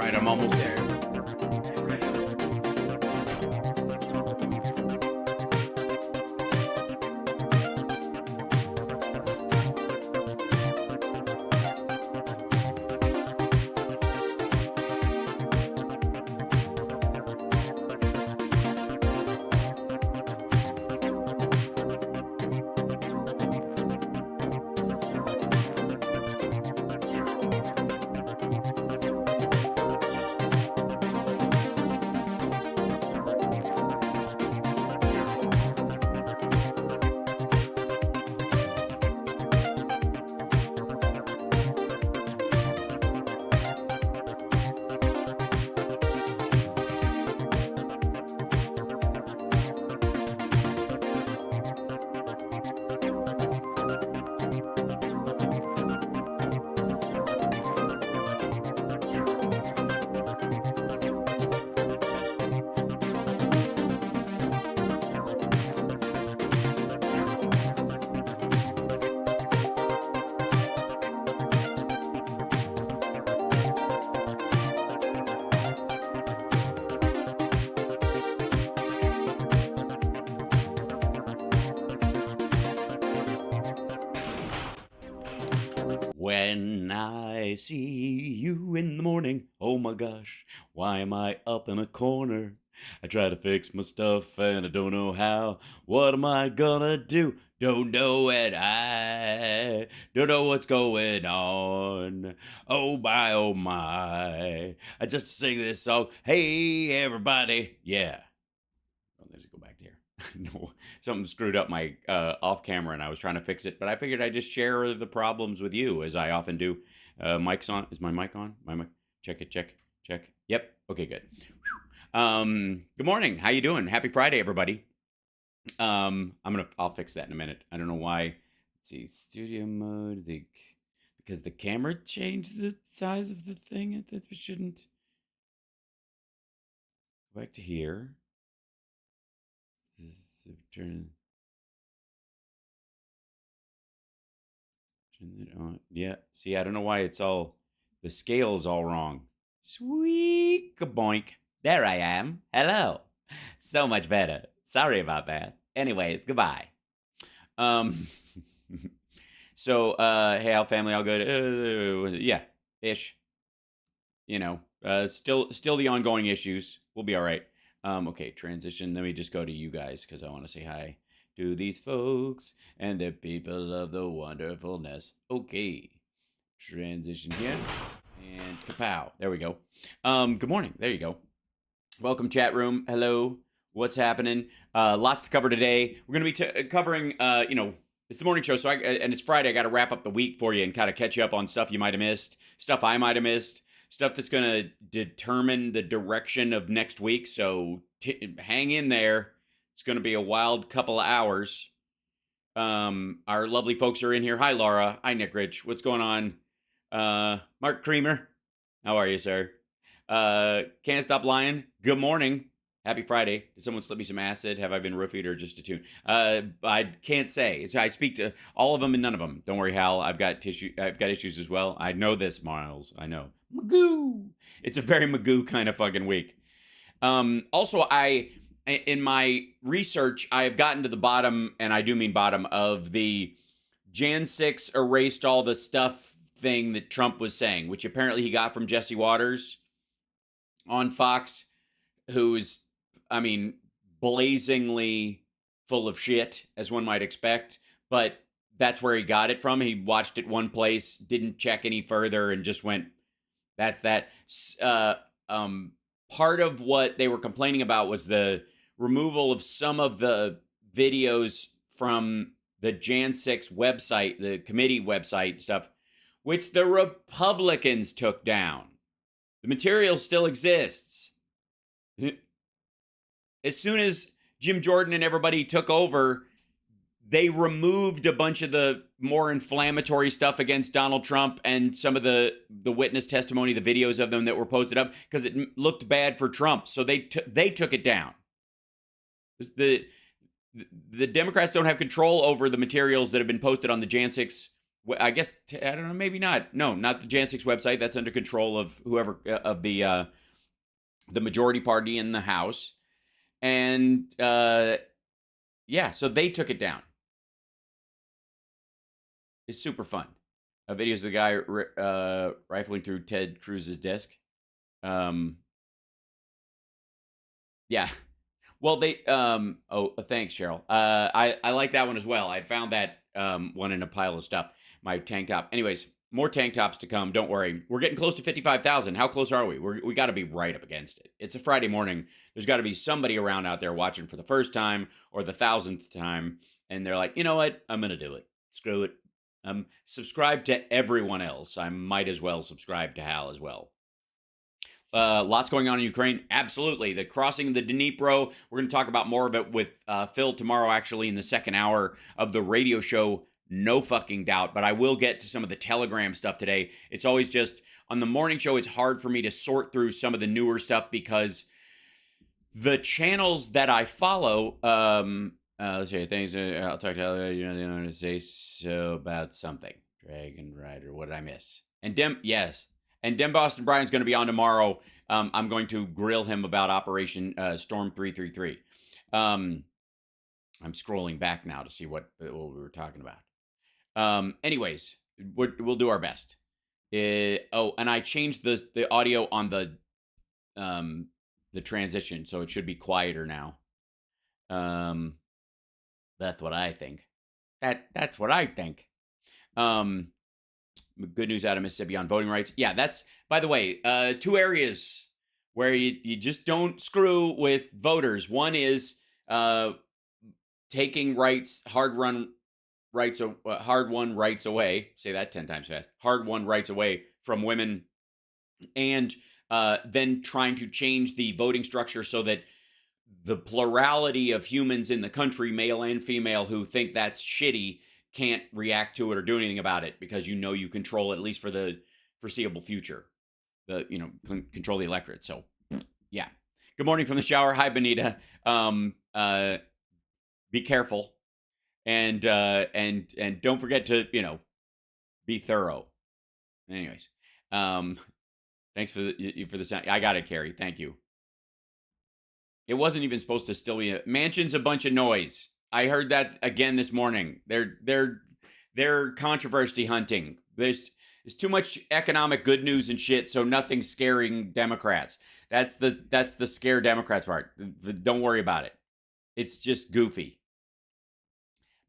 right, I'm almost there. When I see you in the morning, oh my gosh, why am I up in a corner? I try to fix my stuff and I don't know how. What am I gonna do? Don't know it. I don't know what's going on. Oh my, oh my. I just sing this song. Hey everybody. Yeah. Oh, let's go back to here. No, something screwed up my off camera and I was trying to fix it, but I figured I'd just share the problems with you as I often do. Mic's on. Is my mic on? My mic. Check it. Check. Check. Yep. Okay, good. Good morning. How you doing? Happy Friday, everybody. I'll fix that in a minute. I don't know why. Let's see, studio mode. Because the camera changed the size of the thing. That we shouldn't. Go back to here. Turn it on. Yeah. See, I don't know why it's all the scale's all wrong. Sweet boink. There I am. Hello. So much better. Sorry about that. Anyways, goodbye. So hey, HAL family, all good. Yeah, ish. You know, still the ongoing issues. We'll be all right. Okay, transition. Let me just go to you guys because I want to say hi to these folks and the people of the wonderfulness. Okay, transition here and kapow. There we go. Good morning. There you go. Welcome, chat room. Hello. What's happening? Lots to cover today. We're going to be covering, you know, it's the morning show, so and it's Friday. I got to wrap up the week for you and kind of catch you up on stuff you might have missed, stuff I might have missed. Stuff that's going to determine the direction of next week. So hang in there. It's going to be a wild couple of hours. Our lovely folks are in here. Hi, Laura. Hi, Nick Rich. What's going on? Mark Creamer. How are you, sir? Can't Stop Lying. Good morning. Happy Friday. Did someone slip me some acid? Have I been roofied or just a tune? I can't say. I speak to all of them and none of them. Don't worry, Hal. I've got issues as well. I know this, Miles. I know. Magoo. It's a very Magoo kind of fucking week. Also, in my research, I have gotten to the bottom, and I do mean bottom, of the Jan 6 erased all the stuff thing that Trump was saying, which apparently he got from Jesse Waters on Fox, who's, I mean, blazingly full of shit, as one might expect, but that's where he got it from. He watched it one place, didn't check any further, and just went, that's that. Part of what they were complaining about was the removal of some of the videos from the Jan 6 website, the committee website stuff, which the Republicans took down. The material still exists. As soon as Jim Jordan and everybody took over, they removed a bunch of the more inflammatory stuff against Donald Trump and some of the witness testimony, the videos of them that were posted up, because it looked bad for Trump. So they took it down. The Democrats don't have control over the materials that have been posted on the Jan 6 I guess I don't know. Maybe not. No, not the Jan 6 website. That's under control of whoever of the majority party in the House, and yeah, so they took it down. It's super fun. Videos of the guy rifling through Ted Cruz's desk. Yeah. Well, they oh, thanks, Cheryl. I like that one as well. I found that one in a pile of stuff. My tank top. Anyways, more tank tops to come. Don't worry. We're getting close to 55,000. How close are we? We got to be right up against it. It's a Friday morning. There's got to be somebody around out there watching for the first time or the 1,000th time, and they're like, you know what? I'm gonna do it. Screw it. Subscribe to everyone else. I might as well subscribe to HAL as well. Lots going on in Ukraine. Absolutely. The crossing the Dnipro. We're going to talk about more of it with Phil tomorrow, actually, in the second hour of the radio show. No fucking doubt. But I will get to some of the Telegram stuff today. It's always just on the morning show, it's hard for me to sort through some of the newer stuff because the channels that I follow, let's see, things I'll talk to you know, they want to say so about something. Dragon Rider, what did I miss? And yes. And Dem Boston Brian's going to be on tomorrow. I'm going to grill him about Operation Storm 333. I'm scrolling back now to see what we were talking about. Anyways, we'll do our best. Oh, and I changed the audio on the transition, so it should be quieter now. That's what I think. That's what I think. Good news out of Mississippi on voting rights. Yeah, that's, by the way, two areas where you just don't screw with voters. One is taking hard-won rights away. Say that 10 times fast. Hard-won rights away from women, and then trying to change the voting structure so that the plurality of humans in the country, male and female, who think that's shitty, can't react to it or do anything about it because you control it, at least for the foreseeable future. Control the electorate. So, yeah. Good morning from the shower. Hi, Benita. Be careful, and don't forget to be thorough. Anyways, thanks for the sound. I got it, Carrie. Thank you. It wasn't even supposed to still be Manchin's a bunch of noise. I heard that again this morning. They're controversy hunting. There's too much economic good news and shit, so nothing's scaring Democrats. That's the scare Democrats part. Don't worry about it. It's just goofy.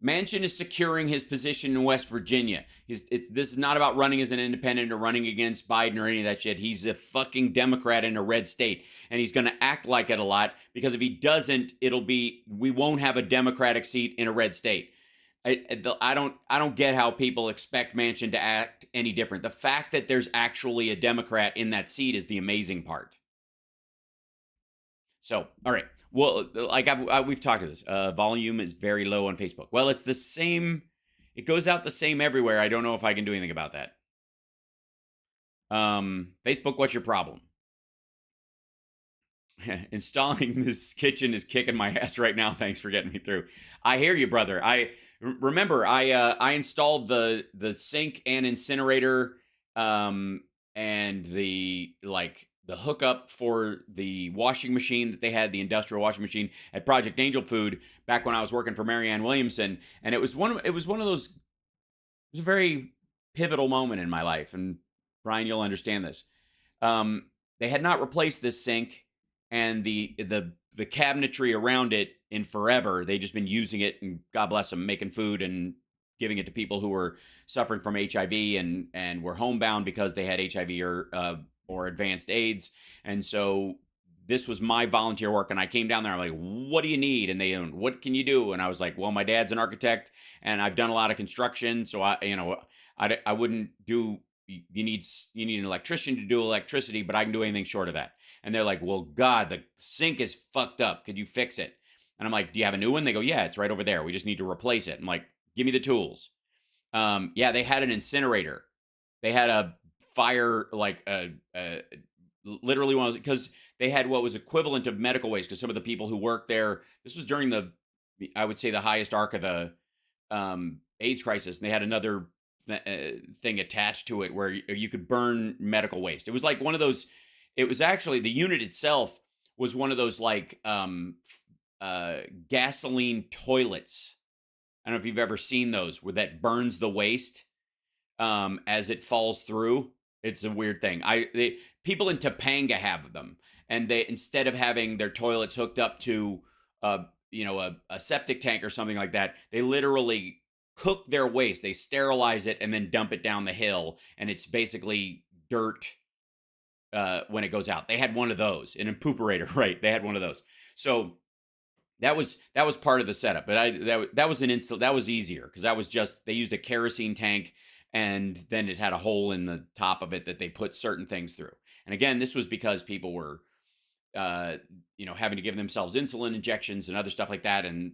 Manchin is securing his position in West Virginia. This is not about running as an independent or running against Biden or any of that shit. He's a fucking Democrat in a red state, and he's going to act like it a lot because if he doesn't, we won't have a Democratic seat in a red state. I don't get how people expect Manchin to act any different. The fact that there's actually a Democrat in that seat is the amazing part. So, all right. Well, like we've talked to this. Volume is very low on Facebook. Well, it's the same. It goes out the same everywhere. I don't know if I can do anything about that. Facebook, what's your problem? Installing this kitchen is kicking my ass right now. Thanks for getting me through. I hear you, brother. I installed the sink and incinerator, and the hookup for the washing machine that they had, the industrial washing machine at Project Angel Food back when I was working for Marianne Williamson, and it was one of those. It was a very pivotal moment in my life, and Brian, you'll understand this. They had not replaced this sink and the cabinetry around it in forever. They just been using it, and God bless them, making food and giving it to people who were suffering from HIV and were homebound because they had HIV or advanced AIDS. And so this was my volunteer work, and I came down there. I'm like, what do you need? And they, what can you do? And I was like, well, my dad's an architect, and I've done a lot of construction, so I wouldn't do. You need an electrician to do electricity, but I can do anything short of that. And they're like, well, God, the sink is fucked up. Could you fix it? And I'm like, do you have a new one? They go, yeah, it's right over there. We just need to replace it. I'm like, give me the tools. Yeah, they had an incinerator. They had a fire, literally one, because they had what was equivalent of medical waste, because some of the people who worked there, this was during I would say the highest arc of the AIDS crisis, and they had another thing attached to it where you could burn medical waste. It was like one of those. It was actually the unit itself was one of those like gasoline toilets. I don't know if you've ever seen those where that burns the waste as it falls through. It's a weird thing. People in Topanga have them, and they, instead of having their toilets hooked up to a septic tank or something like that, they literally cook their waste. They sterilize it and then dump it down the hill, and it's basically dirt when it goes out. They had one of those, an impuperator, right? They had one of those. So that was part of the setup. But that was that was easier because that was just, they used a kerosene tank, and then it had a hole in the top of it that they put certain things through. And again, this was because people were having to give themselves insulin injections and other stuff like that, and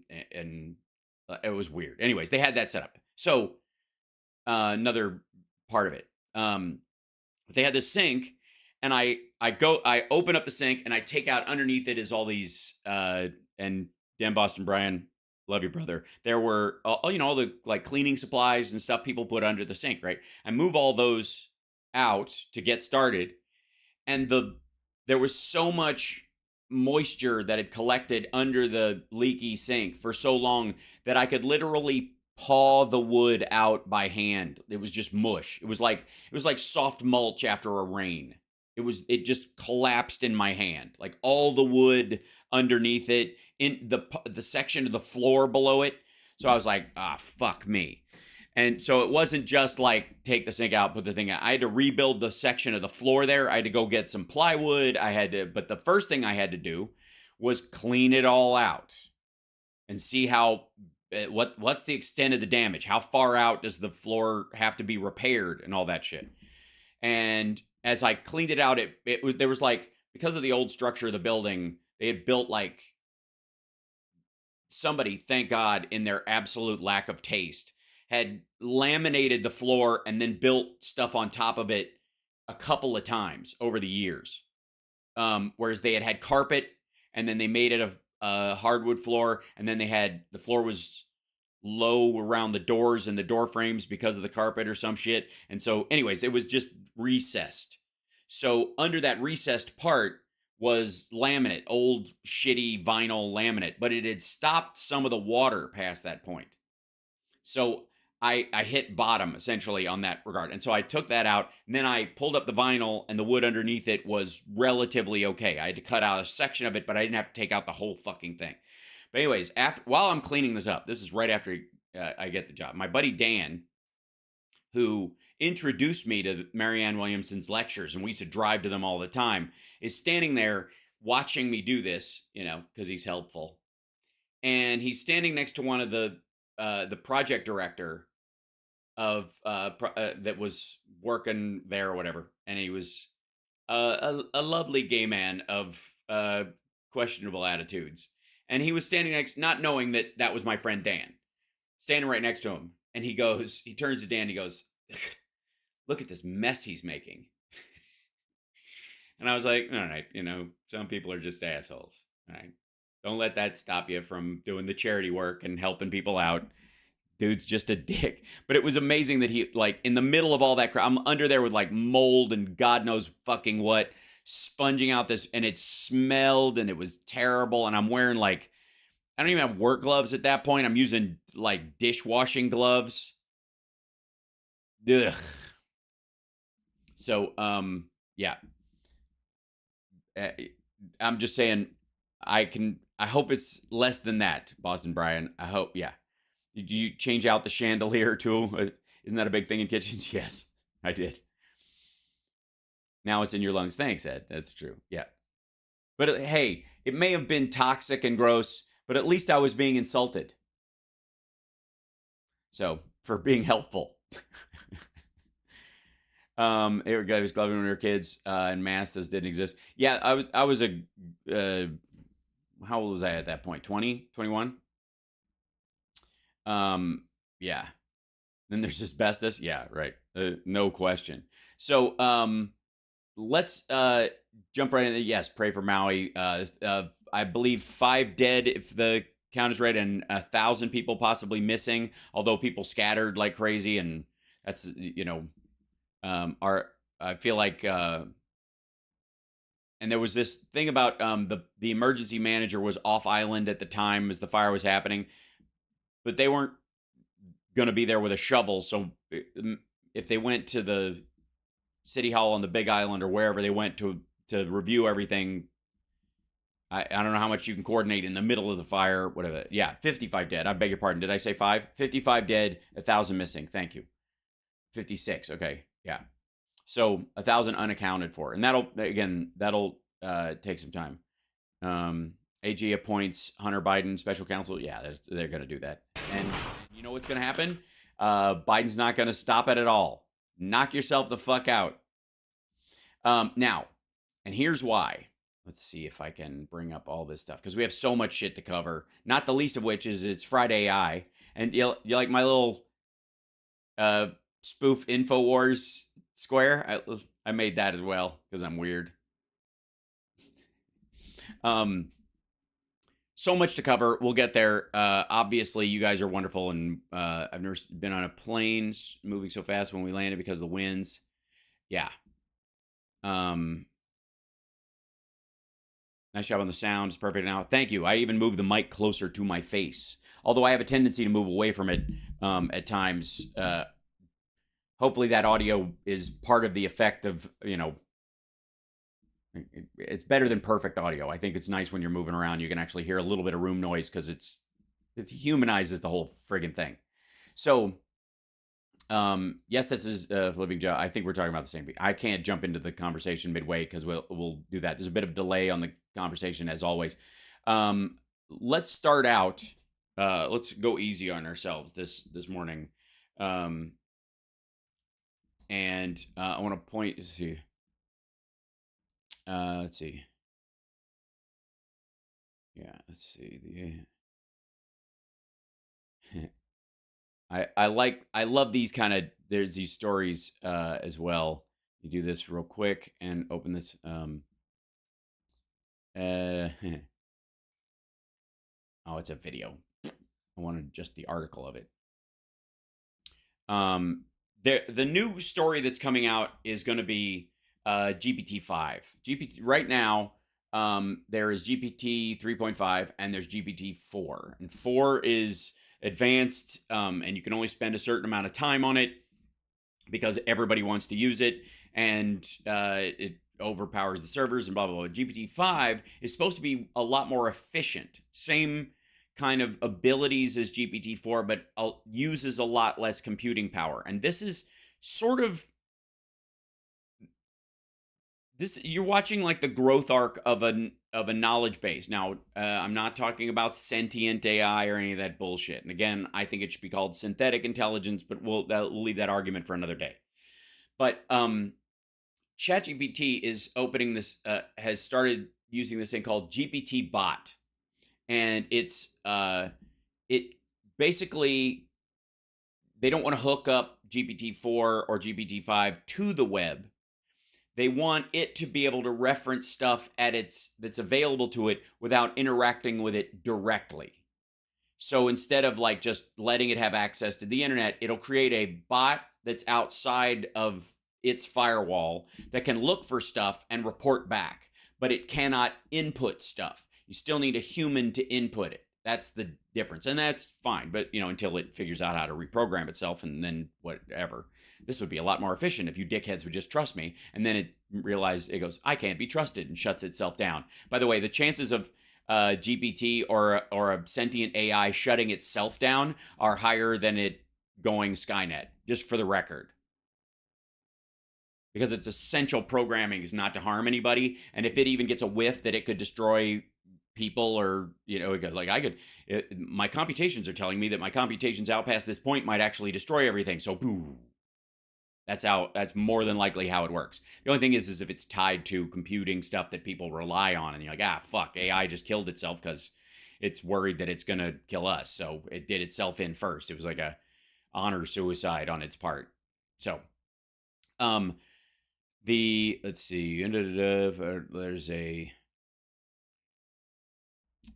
it was weird. Anyways, they had that set up. So another part of it, they had this sink, and I open up the sink, and I take out underneath it is all these and Dan Boston Brian, love you, brother. There were all the like cleaning supplies and stuff people put under the sink, right? I move all those out to get started, and there was so much moisture that had collected under the leaky sink for so long that I could literally paw the wood out by hand. It was just mush. It was like soft mulch after a rain. It just collapsed in my hand. Like all the wood underneath it, in the section of the floor below it. So I was like, fuck me. And so it wasn't just like take the sink out, put the thing out. I had to rebuild the section of the floor there. I had to go get some plywood. But the first thing I had to do was clean it all out and see what's the extent of the damage? How far out does the floor have to be repaired and all that shit? And as I cleaned it out, there was like, because of the old structure of the building, they had built like, somebody, thank God, in their absolute lack of taste, had laminated the floor and then built stuff on top of it a couple of times over the years. Whereas they had carpet, and then they made it a hardwood floor, and then the floor was low around the doors and the door frames because of the carpet or some shit. And so anyways, it was just recessed. So under that recessed part was laminate, old shitty vinyl laminate, but it had stopped some of the water past that point. So I hit bottom essentially on that regard. And so I took that out, and then I pulled up the vinyl, and the wood underneath it was relatively okay. I had to cut out a section of it, but I didn't have to take out the whole fucking thing. But anyways, while I'm cleaning this up, this is right after I get the job, my buddy Dan, who introduced me to Marianne Williamson's lectures, and we used to drive to them all the time, is standing there watching me do this, because he's helpful. And he's standing next to one of the project director of that was working there or whatever, and he was a lovely gay man of questionable attitudes, and he was standing next, not knowing that was my friend Dan, standing right next to him, and he turns to Dan, he goes, "Look at this mess he's making." And I was like, all right, some people are just assholes. All right, don't let that stop you from doing the charity work and helping people out. Dude's just a dick. But it was amazing that he, like, in the middle of all that crap, I'm under there with like mold and God knows fucking what, sponging out this, and it smelled and it was terrible. And I'm wearing like, I don't even have work gloves at that point. I'm using like dishwashing gloves. Ugh. So, yeah. I'm just saying, I hope it's less than that, Boston Brian. I hope, yeah. Did you change out the chandelier too? Isn't that a big thing in kitchens? Yes, I did. Now it's in your lungs. Thanks, Ed. That's true. Yeah. But hey, it may have been toxic and gross, but at least I was being insulted. So, for being helpful. It was gloving when we were kids, and masks didn't exist. Yeah, I was how old was I at that point? 20, 21? Yeah. Then there's asbestos. Yeah, right. No question. So, let's jump right in. Yes, pray for Maui. I believe 5 dead, if the count is right, and 1,000 people possibly missing, although people scattered like crazy, and That's our I feel like and there was this thing about the emergency manager was off island at the time as the fire was happening, but they weren't going to be there with a shovel. So if they went to the city hall on the Big Island or wherever they went to review everything, I don't know how much you can coordinate in the middle of the fire, whatever. Yeah, 55 dead. I beg your pardon. Did I say 5? 55 dead, 1,000 missing. Thank you. 56. Okay. Yeah. So 1,000 unaccounted for. And that'll take some time. AG appoints Hunter Biden special counsel. Yeah, they're going to do that. And you know what's going to happen? Biden's not going to stop it at all. Knock yourself the fuck out. Now, and here's why. Let's see if I can bring up all this stuff because we have so much shit to cover. Not the least of which is it's FRID-AI. And you like my little spoof InfoWars square? I made that as well because I'm weird. So much to cover. We'll get there. Obviously, you guys are wonderful, and I've never been on a plane moving so fast when we landed because of the winds. Yeah. Nice job on the sound. It's perfect now. Thank you. I even moved the mic closer to my face, although I have a tendency to move away from it at times. Hopefully, that audio is part of the effect of it's better than perfect audio. I think it's nice when you're moving around. You can actually hear a little bit of room noise because it humanizes the whole friggin' thing. So, yes, this is flipping job. I think we're talking about the same thing. I can't jump into the conversation midway because we'll do that. There's a bit of delay on the conversation as always. Let's start out. Let's go easy on ourselves this morning. And I want to point. Let's see. Let's see. Yeah, let's see. I love these kind of there's these stories as well. You do this real quick and open this oh, it's a video. I wanted just the article of it. The new story that's coming out is going to be GPT-5. GPT right now there is GPT 3.5 and there's GPT 4. And 4 is advanced and you can only spend a certain amount of time on it because everybody wants to use it and it overpowers the servers and blah, blah, blah. GPT-5 is supposed to be a lot more efficient. Same kind of abilities as GPT-4, but uses a lot less computing power. And this is sort of you're watching like the growth arc of a knowledge base. Now, I'm not talking about sentient AI or any of that bullshit. And again, I think it should be called synthetic intelligence, but we'll leave that argument for another day. But ChatGPT is opening this, has started using this thing called GPT bot. And it's, it basically, they don't want to hook up GPT-4 or GPT-5 to the web. They want it to be able to reference stuff that's available to it without interacting with it directly. So instead of like just letting it have access to the internet, it'll create a bot that's outside of its firewall that can look for stuff and report back, but it cannot input stuff. You still need a human to input it. That's the difference. And that's fine, but until it figures out how to reprogram itself and then whatever. This would be a lot more efficient if you dickheads would just trust me. And then it goes, I can't be trusted, and shuts itself down. By the way, the chances of GPT or a sentient AI shutting itself down are higher than it going Skynet, just for the record. Because its essential programming is not to harm anybody. And if it even gets a whiff that it could destroy people or, my computations are telling me that my computations out past this point might actually destroy everything. So, boo. That's more than likely how it works. The only thing is if it's tied to computing stuff that people rely on and you're like, fuck, AI just killed itself because it's worried that it's going to kill us. So it did itself in first. It was like a honor suicide on its part. So, let's see, there's a,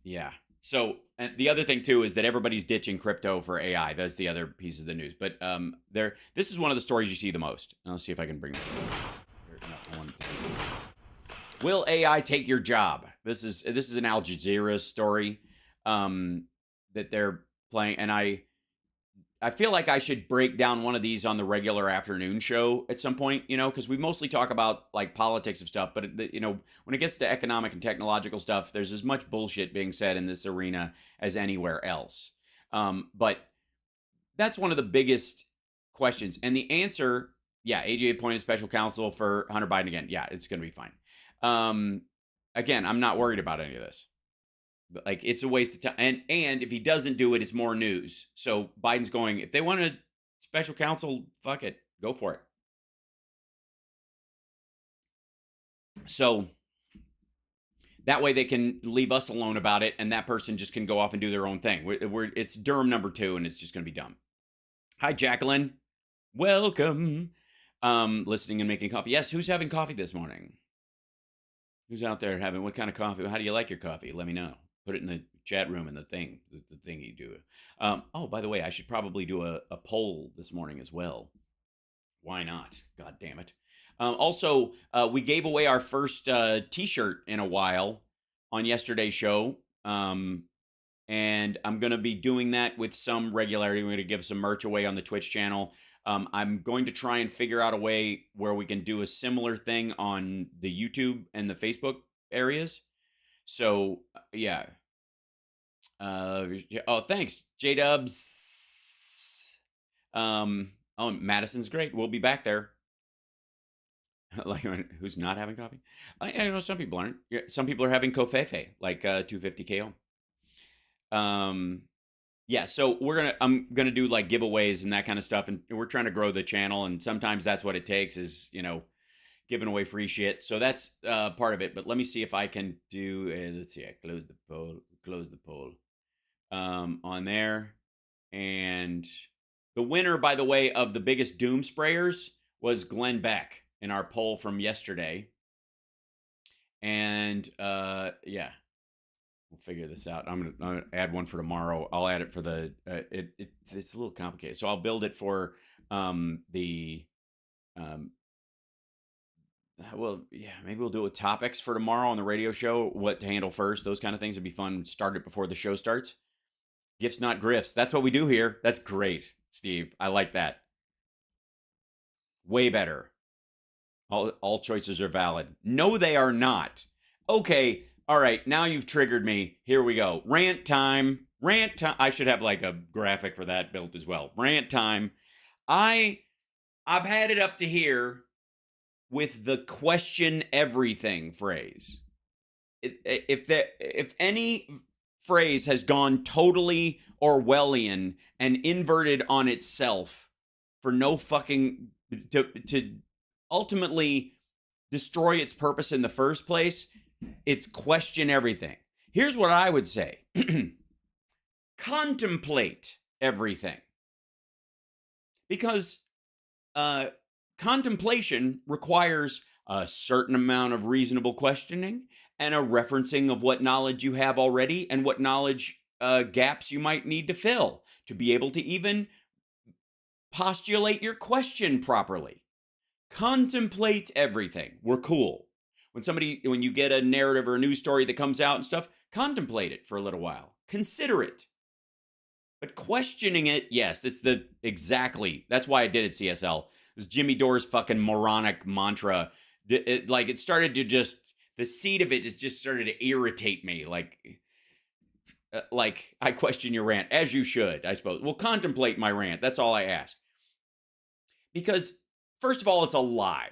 yeah. So And the other thing too is that everybody's ditching crypto for AI. That's the other piece of the news. But this is one of the stories you see the most. And I'll see if I can bring this in. Will AI take your job? This is an Al Jazeera story that they're playing, and I feel like I should break down one of these on the regular afternoon show at some point, because we mostly talk about like politics of stuff, but when it gets to economic and technological stuff, there's as much bullshit being said in this arena as anywhere else. But that's one of the biggest questions, and the answer, yeah, AG appointed special counsel for Hunter Biden again. Yeah, it's going to be fine. Again, I'm not worried about any of this. Like, it's a waste of time. And if he doesn't do it, it's more news. So Biden's going, if they want a special counsel, fuck it. Go for it. So that way they can leave us alone about it, and that person just can go off and do their own thing. It's Durham number 2, and it's just going to be dumb. Hi, Jacqueline. Welcome. Listening and making coffee. Yes, who's having coffee this morning? Who's out there having, what kind of coffee? How do you like your coffee? Let me know. Put it in the chat room and the thing you do. Oh, by the way, I should probably do a poll this morning as well. Why not? God damn it. Also, we gave away our first t-shirt in a while on yesterday's show. And I'm going to be doing that with some regularity. We're going to give some merch away on the Twitch channel. I'm going to try and figure out a way where we can do a similar thing on the YouTube and the Facebook areas. So, yeah. Oh, thanks, J-Dubs. Oh, Madison's great. We'll be back there. Like, who's not having coffee? I know some people aren't. Yeah, some people are having kofefe, like 250 KO. Yeah, so I'm gonna do like giveaways and that kind of stuff, and we're trying to grow the channel, and sometimes that's what it takes is giving away free shit. So that's part of it. But let me see if I can do. Let's see. I close the poll. On there, and the winner, by the way, of the biggest doom sprayers was Glenn Beck in our poll from yesterday. And yeah. We'll figure this out. I'm gonna add one for tomorrow. I'll add it for the. It's a little complicated, so I'll build it for the. Well, yeah, maybe we'll do it with topics for tomorrow on the radio show. What to handle first? Those kind of things would be fun. Start it before the show starts. Gifts, not grifts. That's what we do here. That's great, Steve. I like that. Way better. All choices are valid. No, they are not. Okay. All right, now you've triggered me. Here we go. Rant time. Rant time. I should have like a graphic for that built as well. Rant time. I've had it up to here with the question everything phrase. If any phrase has gone totally Orwellian and inverted on itself for no fucking to ultimately destroy its purpose in the first place, it's question everything. Here's what I would say. Contemplate everything. Because contemplation requires a certain amount of reasonable questioning and a referencing of what knowledge you have already and what knowledge gaps you might need to fill to be able to even postulate your question properly. Contemplate everything. We're cool. When you get a narrative or a news story that comes out and stuff, contemplate it for a little while. Consider it. But questioning it, yes, exactly. That's why I did it, CSL. It was Jimmy Dore's fucking moronic mantra. It started to just, the seed of it just started to irritate me. Like, I question your rant, as you should, I suppose. Well, contemplate my rant. That's all I ask. Because, first of all, it's a lie.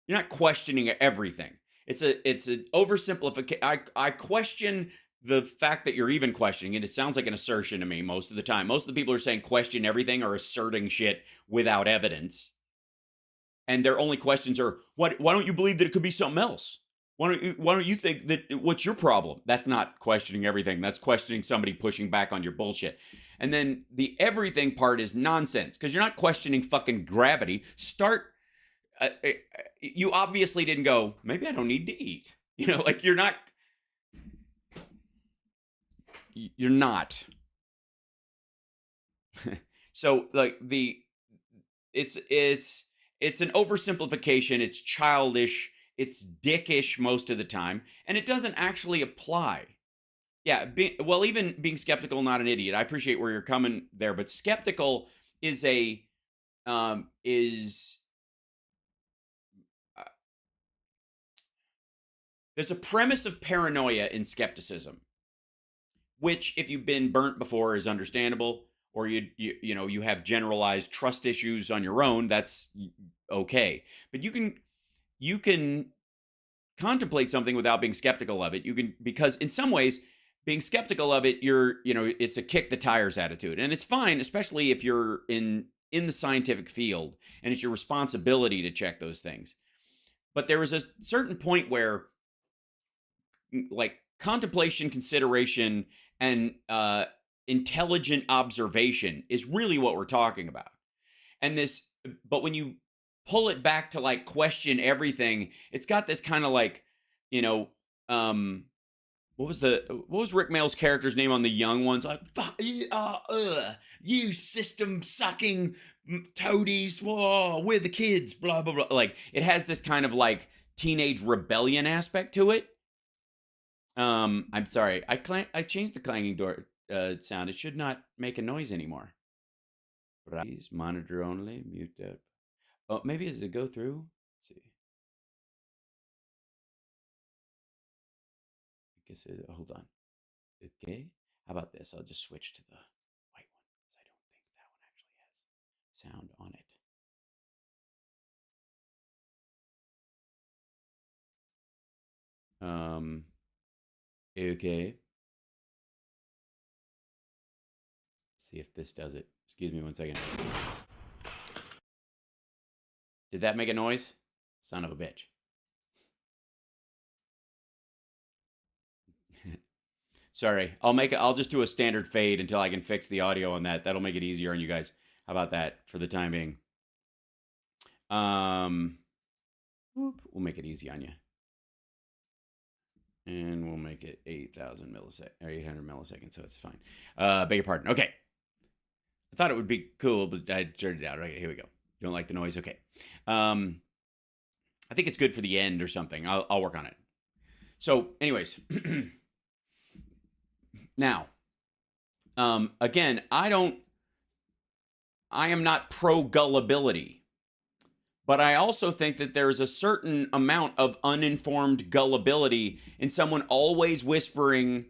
You're not questioning everything. It's an oversimplification. I question the fact that you're even questioning it. It sounds like an assertion to me most of the time. Most of the people who are saying question everything are asserting shit without evidence. And their only questions are, why don't you believe that it could be something else? Why don't you think that, what's your problem? That's not questioning everything. That's questioning somebody pushing back on your bullshit. And then the everything part is nonsense because you're not questioning fucking gravity. You obviously didn't go, maybe I don't need to eat. Like you're not you're not. So like it's an oversimplification. It's childish. It's dickish most of the time, and it doesn't actually apply. Yeah, even being skeptical, not an idiot. I appreciate where you're coming there, but skeptical is is there's a premise of paranoia in skepticism, which, if you've been burnt before, is understandable, or you have generalized trust issues on your own. That's okay, but you can contemplate something without being skeptical of it. You can, because in some ways, being skeptical of it, it's a kick the tires attitude, and it's fine, especially if you're in the scientific field and it's your responsibility to check those things. But there is a certain point where, like, contemplation, consideration, and intelligent observation is really what we're talking about. But when you pull it back to like question everything, it's got this kind of like, what was Rick Mail's character's name on The Young Ones? Like, fuck you system sucking toadies. Whoa, we're the kids. Blah blah blah. Like, it has this kind of like teenage rebellion aspect to it. I'm sorry. I changed the clanging door sound. It should not make a noise anymore. Please monitor only. Mute that. Oh, maybe does it go through? Let's see. I guess hold on. Okay. How about this? I'll just switch to the white one because I don't think that one actually has sound on it. Okay. See if this does it. Excuse me 1 second. Did that make a noise? Son of a bitch. Sorry. I'll just do a standard fade until I can fix the audio on that. That'll make it easier on you guys. How about that for the time being? We'll make it easy on you. And we'll make it 8,000 milliseconds or 800 milliseconds, so it's fine. Beg your pardon. Okay. I thought it would be cool, but I turned it out. Okay, here we go. You don't like the noise? Okay. I think it's good for the end or something. I'll work on it. So, anyways, now, again, I am not pro gullibility, but I also think that there's a certain amount of uninformed gullibility in someone always whispering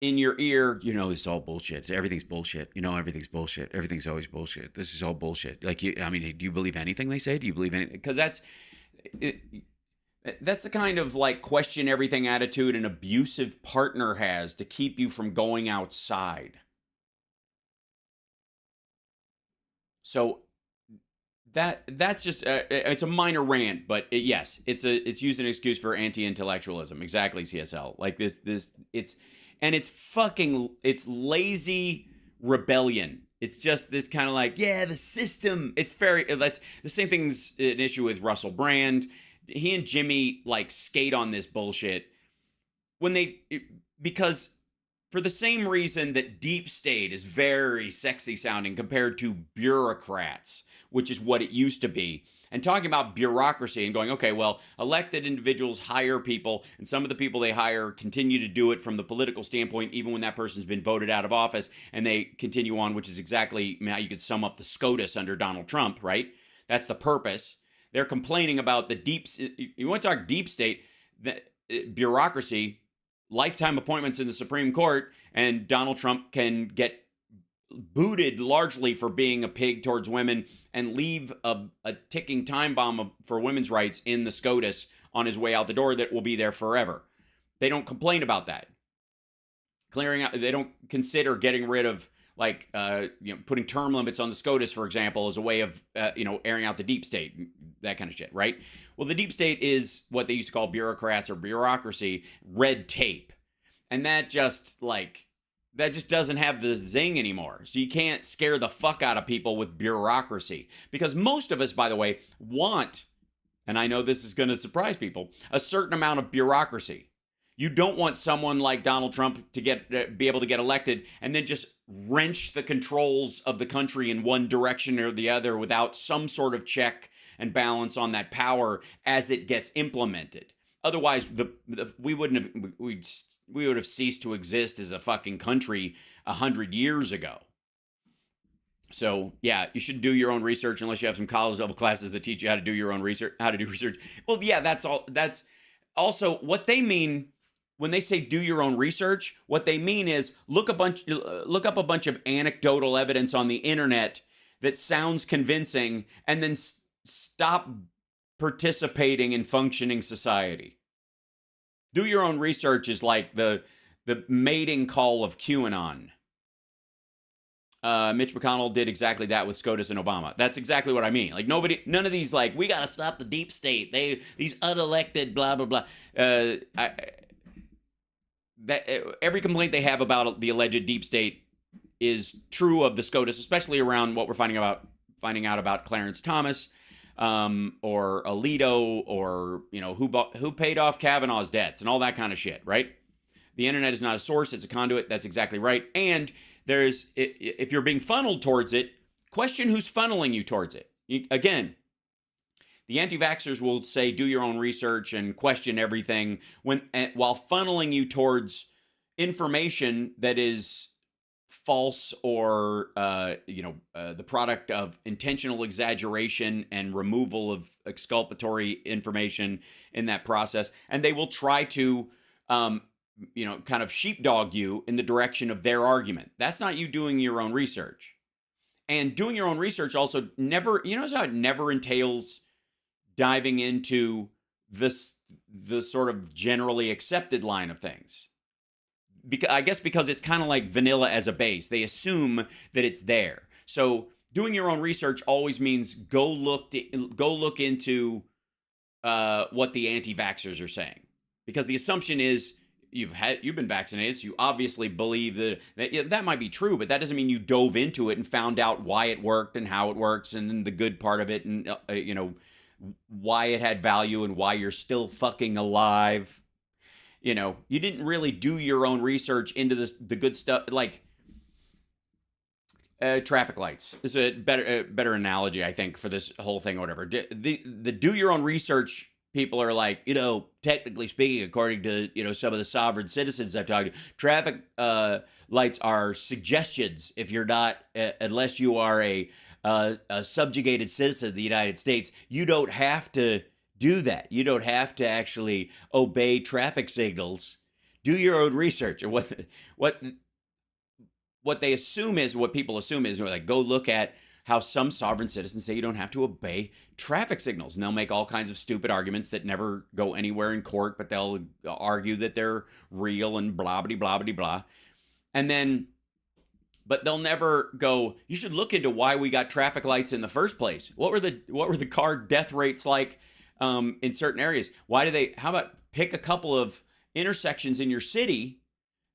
in your ear, this is all bullshit. Everything's bullshit. Everything's bullshit. Everything's always bullshit. This is all bullshit. Like, do you believe anything they say? Do you believe anything? Because that's the kind of like question everything attitude an abusive partner has to keep you from going outside. So that's just it's a minor rant, but yes, it's used an excuse for anti-intellectualism. Exactly, CSL. Like it's lazy rebellion. It's just this kind of like, yeah, the system. That's the same thing's an issue with Russell Brand. He and Jimmy like skate on this bullshit because for the same reason that deep state is very sexy sounding compared to bureaucrats, which is what it used to be. And talking about bureaucracy and going, okay, well, elected individuals hire people, and some of the people they hire continue to do it from the political standpoint, even when that person's been voted out of office, and they continue on, which is exactly how you could sum up the SCOTUS under Donald Trump, right? That's the purpose. They're complaining about you want to talk deep state, bureaucracy, lifetime appointments in the Supreme Court, and Donald Trump can get booted largely for being a pig towards women and leave a ticking time bomb for women's rights in the SCOTUS on his way out the door that will be there forever. They don't complain about that. Clearing out, they don't consider getting rid of putting term limits on the SCOTUS, for example, as a way of airing out the deep state, that kind of shit, right? Well, the deep state is what they used to call bureaucrats or bureaucracy, red tape, and that just doesn't have the zing anymore. So you can't scare the fuck out of people with bureaucracy, because most of us, by the way, want, and I know this is going to surprise people, a certain amount of bureaucracy. You don't want someone like Donald Trump to be able to get elected and then just wrench the controls of the country in one direction or the other without some sort of check and balance on that power as it gets implemented. Otherwise, we would have ceased to exist as a fucking country 100 years ago. So yeah, you should do your own research unless you have some college level classes that teach you how to do your own research, how to do research. Well, yeah, that's all. That's also what they mean when they say do your own research. What they mean is look up a bunch of anecdotal evidence on the internet that sounds convincing, and then stop participating in functioning society. Do your own research is like the mating call of QAnon. Mitch McConnell did exactly that with SCOTUS and Obama. That's exactly what I mean. Like none of these like, we got to stop the deep state. These unelected blah, blah, blah. Every complaint they have about the alleged deep state is true of the SCOTUS, especially around what we're finding out about Clarence Thomas, or Alito, or, you know, who paid off Kavanaugh's debts and all that kind of shit, right? The internet is not a source, it's a conduit. That's exactly right. And if you're being funneled towards it, question who's funneling you towards it. Again, the anti-vaxxers will say do your own research and question everything while funneling you towards information that is false or the product of intentional exaggeration and removal of exculpatory information in that process. And they will try to kind of sheepdog you in the direction of their argument. That's not you doing your own research. And doing your own research also never, how it never entails diving into the sort of generally accepted line of things. I guess because it's kind of like vanilla as a base. They assume that it's there. So doing your own research always means go look into what the anti-vaxxers are saying. Because the assumption is you've been vaccinated, so you obviously believe that might be true, but that doesn't mean you dove into it and found out why it worked and how it works and then the good part of it and why it had value and why you're still fucking alive. You didn't really do your own research into the good stuff, like traffic lights is a better analogy, I think, for this whole thing or whatever. The do your own research people are like, technically speaking, according to, some of the sovereign citizens I've talked to, traffic lights are suggestions if you're not, unless you are a subjugated citizen of the United States. You don't have to do that. You don't have to actually obey traffic signals. Do your own research. And what they assume is, what people assume is, like, go look at how some sovereign citizens say you don't have to obey traffic signals. And they'll make all kinds of stupid arguments that never go anywhere in court, but they'll argue that they're real and blah, blah, blah, blah, blah. And then, but they'll never go, you should look into why we got traffic lights in the first place. What were the car death rates like in certain areas? How about pick a couple of intersections in your city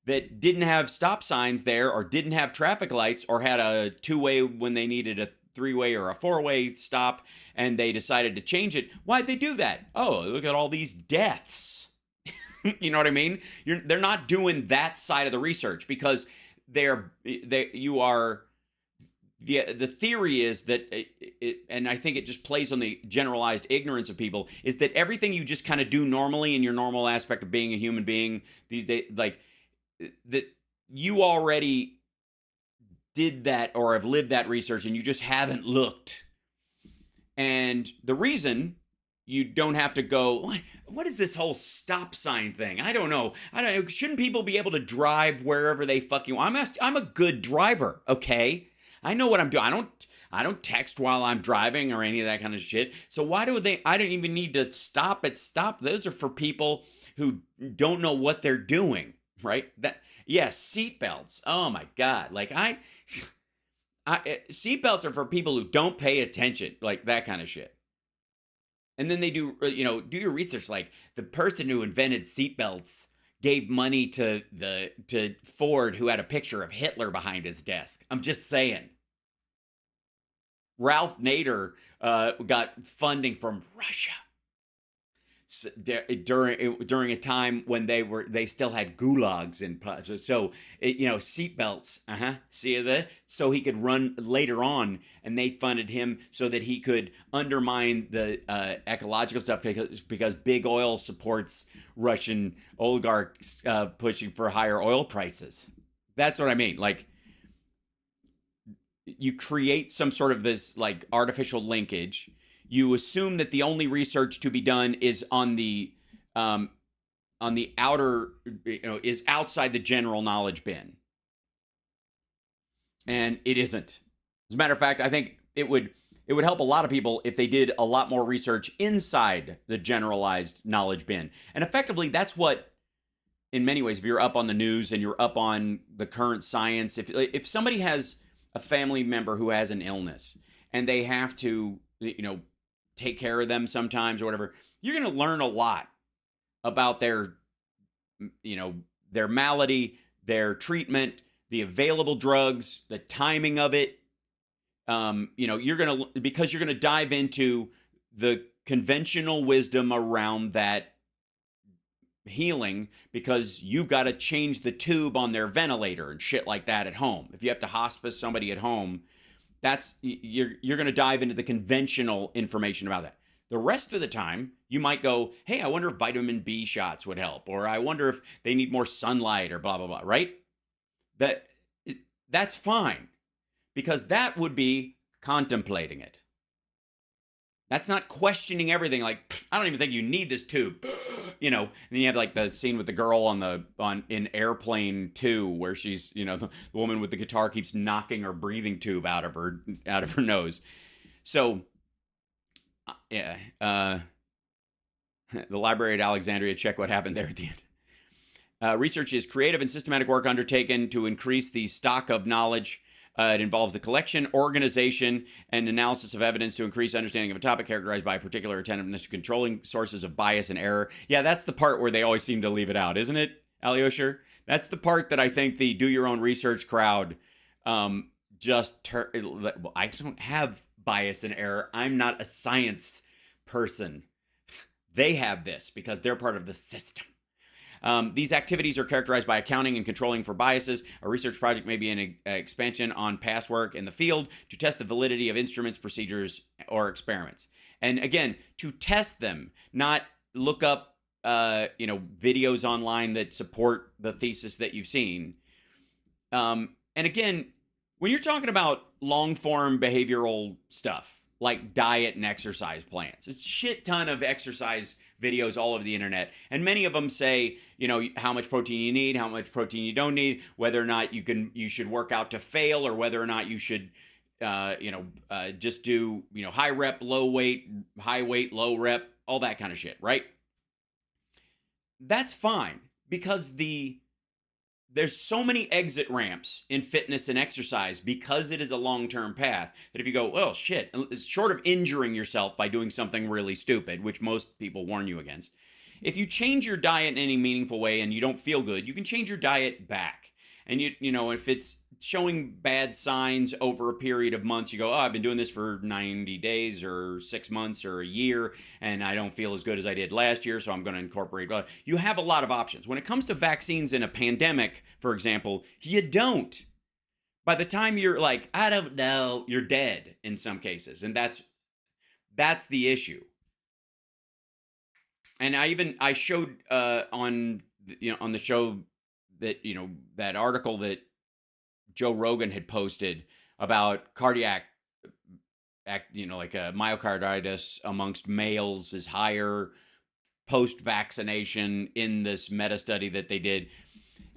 that didn't have stop signs there, or didn't have traffic lights, or had a two-way when they needed a three-way or a four-way stop, and they decided to change it. Why'd they do that? Oh, look at all these deaths. You know what I mean? They're not doing that side of the research because the theory is that, and I think it just plays on the generalized ignorance of people, is that everything you just kind of do normally in your normal aspect of being a human being these days, like, that you already did that or have lived that research and you just haven't looked. And the reason you don't have to go, what is this whole stop sign thing? I don't know. Shouldn't people be able to drive wherever they fucking want? I'm a good driver, okay? I know what I'm doing. I don't text while I'm driving or any of that kind of shit. So why do I don't even need to stop at stop. Those are for people who don't know what they're doing. Right? Seatbelts. Oh my God. Like seatbelts are for people who don't pay attention, like that kind of shit. And then they do your research. Like, the person who invented seatbelts gave money to Ford, who had a picture of Hitler behind his desk. I'm just saying. Ralph Nader got funding from Russia. during a time when they still had gulags and seatbelts. See that? So he could run later on, and they funded him so that he could undermine the ecological stuff because big oil supports Russian oligarchs pushing for higher oil prices. That's what I mean. Like, you create some sort of this like artificial linkage. You assume that the only research to be done is on the outer, is outside the general knowledge bin, and it isn't. As a matter of fact, I think it would help a lot of people if they did a lot more research inside the generalized knowledge bin. And effectively, that's what, in many ways, if you're up on the news and you're up on the current science, if somebody has a family member who has an illness and they have to, take care of them sometimes or whatever, you're going to learn a lot about their malady, their treatment, the available drugs, the timing of it. Because you're going to dive into the conventional wisdom around that healing, because you've got to change the tube on their ventilator and shit like that at home. If you have to hospice somebody at home, you're going to dive into the conventional information about that. The rest of the time, you might go, hey, I wonder if vitamin B shots would help, or I wonder if they need more sunlight, or blah, blah, blah, right? That's fine, because that would be contemplating it. That's not questioning everything. Like, I don't even think you need this tube, And then you have like the scene with the girl in Airplane 2, where she's, the woman with the guitar keeps knocking her breathing tube out of her nose. So, yeah, the Library at Alexandria, check what happened there at the end. Research is creative and systematic work undertaken to increase the stock of knowledge. It involves the collection, organization, and analysis of evidence to increase understanding of a topic characterized by particular attentiveness to controlling sources of bias and error. Yeah, that's the part where they always seem to leave it out, isn't it, Alyosha? That's the part that I think the do-your-own-research crowd I don't have bias and error. I'm not a science person. They have this because they're part of the system. These activities are characterized by accounting and controlling for biases. A research project may be an expansion on past work in the field to test the validity of instruments, procedures, or experiments. And again, to test them, not look up, videos online that support the thesis that you've seen. And again, when you're talking about long-form behavioral stuff, like diet and exercise plans, it's a shit ton of exercise videos all over the internet, and many of them say, how much protein you need, how much protein you don't need, whether or not you should work out to fail, or whether or not you should just do high rep, low weight, high weight, low rep, all that kind of shit, right? That's fine, because there's so many exit ramps in fitness and exercise, because it is a long-term path, that if you go, well, shit, short of injuring yourself by doing something really stupid, which most people warn you against, if you change your diet in any meaningful way and you don't feel good, you can change your diet back. And if it's showing bad signs over a period of months, you go, oh, I've been doing this for 90 days or 6 months or a year, and I don't feel as good as I did last year, so I'm going to incorporate. You have a lot of options. When it comes to vaccines in a pandemic, for example, you don't. By the time you're like, I don't know, you're dead in some cases. And that's the issue. And I showed on the show that, that article that Joe Rogan had posted about cardiac, myocarditis amongst males is higher post-vaccination in this meta study that they did.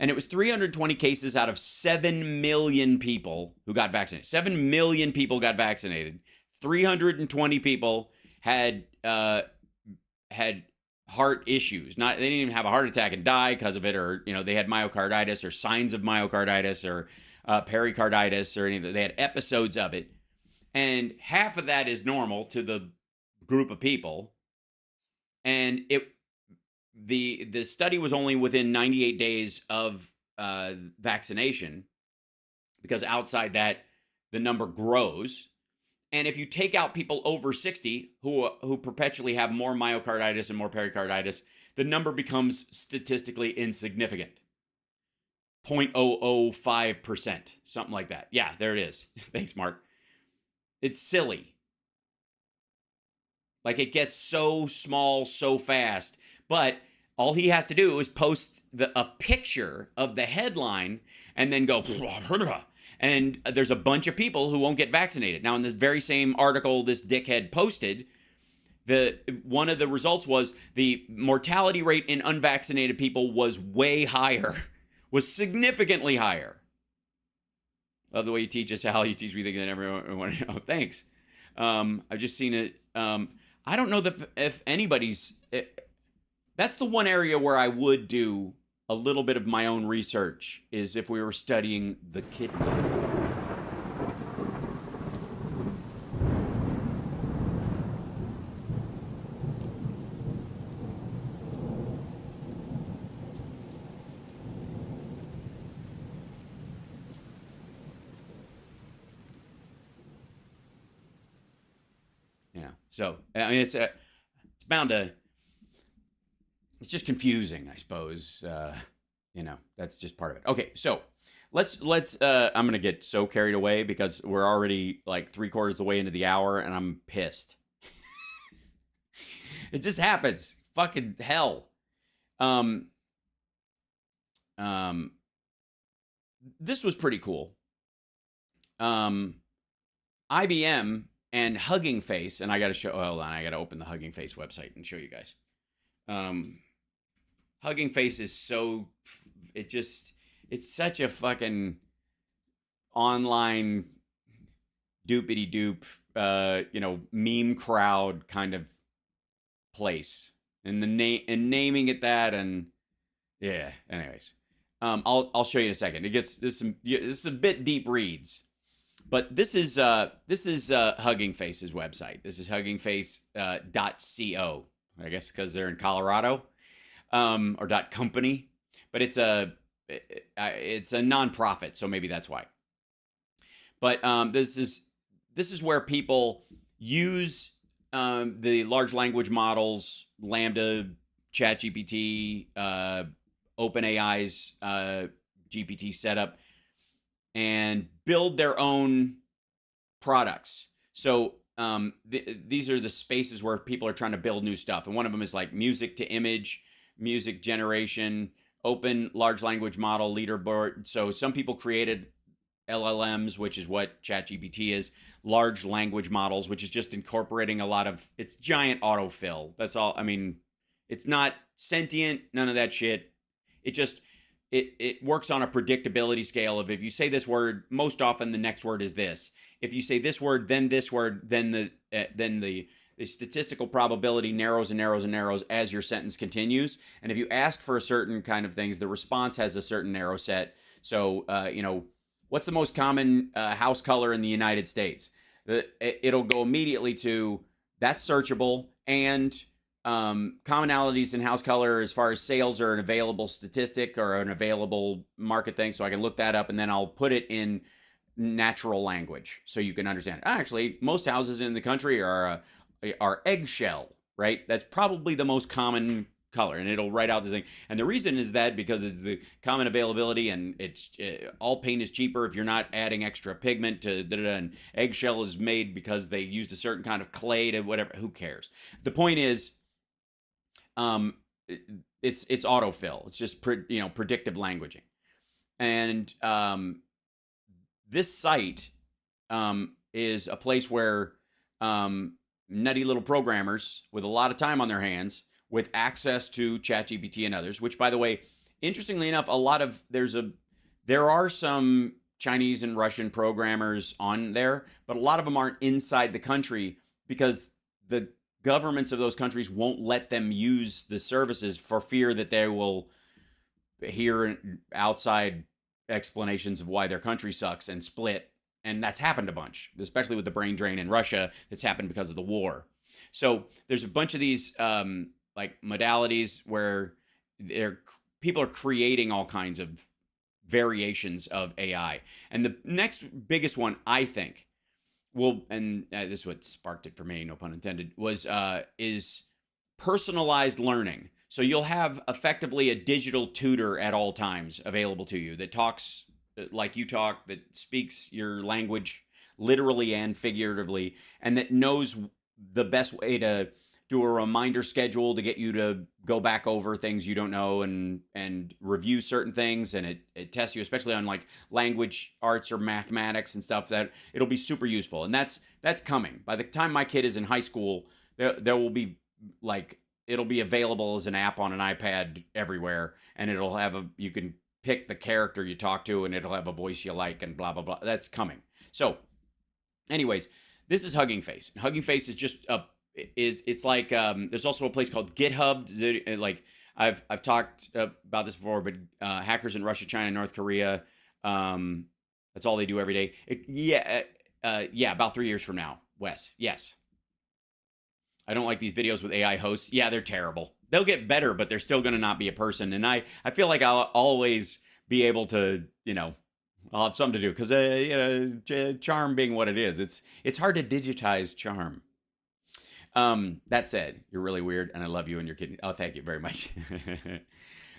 And it was 320 cases out of 7 million people who got vaccinated. 7 million people got vaccinated. 320 people had heart issues. They didn't even have a heart attack and die because of it, or they had myocarditis or signs of myocarditis or pericarditis or anything. They had episodes of it, and half of that is normal to the group of people. And the study was only within 98 days of vaccination, because outside that the number grows. And if you take out people over 60 who perpetually have more myocarditis and more pericarditis, the number becomes statistically insignificant. 0.005%, something like that. Yeah, there it is. Thanks, Mark. It's silly. Like, it gets so small so fast. But all he has to do is post a picture of the headline and then go, and there's a bunch of people who won't get vaccinated. Now, in this very same article this dickhead posted, one of the results was the mortality rate in unvaccinated people was way higher, was significantly higher. Love the way you teach us, HAL. You teach me things that everyone want to know. Thanks. I've just seen it. I don't know if anybody's... That's the one area where I would do a little bit of my own research, is if we were studying the kidney. Yeah. So, I mean, it's bound to... It's just confusing, I suppose. That's just part of it. Okay, so let's I'm gonna get so carried away because we're already like 3/4 of the way into the hour and I'm pissed. It just happens. Fucking hell. This was pretty cool. IBM and Hugging Face, and I gotta show, hold on, I gotta open the Hugging Face website and show you guys. Hugging Face is so, it's such a fucking online doopity doop, meme crowd kind of place, and naming it that, and yeah. Anyways, I'll show you in a second. It gets this is a bit deep reads, but this is Hugging Face's website. This is huggingface.co. I guess because they're in Colorado. Or .company, but it's a nonprofit, so maybe that's why. But this is where people use the large language models, Lambda, ChatGPT, OpenAI's GPT setup, and build their own products. So these are the spaces where people are trying to build new stuff, and one of them is like music to image, music generation, open large language model leaderboard. So some people created LLMs, which is what ChatGPT is, large language models, which is just incorporating a lot of, it's giant autofill. That's all. I mean, it's not sentient, none of that shit. It just, it works on a predictability scale of, if you say this word, most often the next word is this. If you say this word, then this word, then the statistical probability narrows and narrows and narrows as your sentence continues. And if you ask for a certain kind of things, the response has a certain narrow set. So, what's the most common house color in the United States? It'll go immediately to, that's searchable, and commonalities in house color as far as sales are an available statistic or an available market thing. So I can look that up, and then I'll put it in natural language so you can understand. Actually, most houses in the country are eggshell, right? That's probably the most common color, and it'll write out this thing. And the reason is that because it's the common availability, and it's all paint is cheaper if you're not adding extra pigment to and eggshell is made because they used a certain kind of clay to whatever. Who cares? The point is, it's autofill. It's just predictive languaging, and this site is a place where nutty little programmers with a lot of time on their hands, with access to ChatGPT and others, which, by the way, interestingly enough, there are some Chinese and Russian programmers on there, but a lot of them aren't inside the country because the governments of those countries won't let them use the services for fear that they will hear outside explanations of why their country sucks and split. And that's happened a bunch, especially with the brain drain in Russia. That's happened because of the war. So there's a bunch of these like modalities where people are creating all kinds of variations of AI. And the next biggest one, I think, well, and this is what sparked it for me, no pun intended, was is personalized learning. So you'll have effectively a digital tutor at all times available to you that talks like you talk, that speaks your language literally and figuratively, and that knows the best way to do a reminder schedule to get you to go back over things you don't know and review certain things, and it tests you, especially on like language arts or mathematics and stuff, that it'll be super useful. And that's coming. By the time my kid is in high school, there will be like it'll be available as an app on an iPad everywhere, and it'll have you can pick the character you talk to, and it'll have a voice you like, and blah blah blah. That's coming. So, anyways, this is Hugging Face. Hugging Face is just it's like there's also a place called GitHub. Like I've talked about this before, but hackers in Russia, China, North Korea. That's all they do every day. Yeah, about 3 years from now, Wes. Yes. I don't like these videos with AI hosts. Yeah, they're terrible. They'll get better, but they're still going to not be a person. And I feel like I'll always be able to, I'll have something to do because, charm being what it is, it's hard to digitize charm. That said, you're really weird, and I love you and your kid. Oh, thank you very much.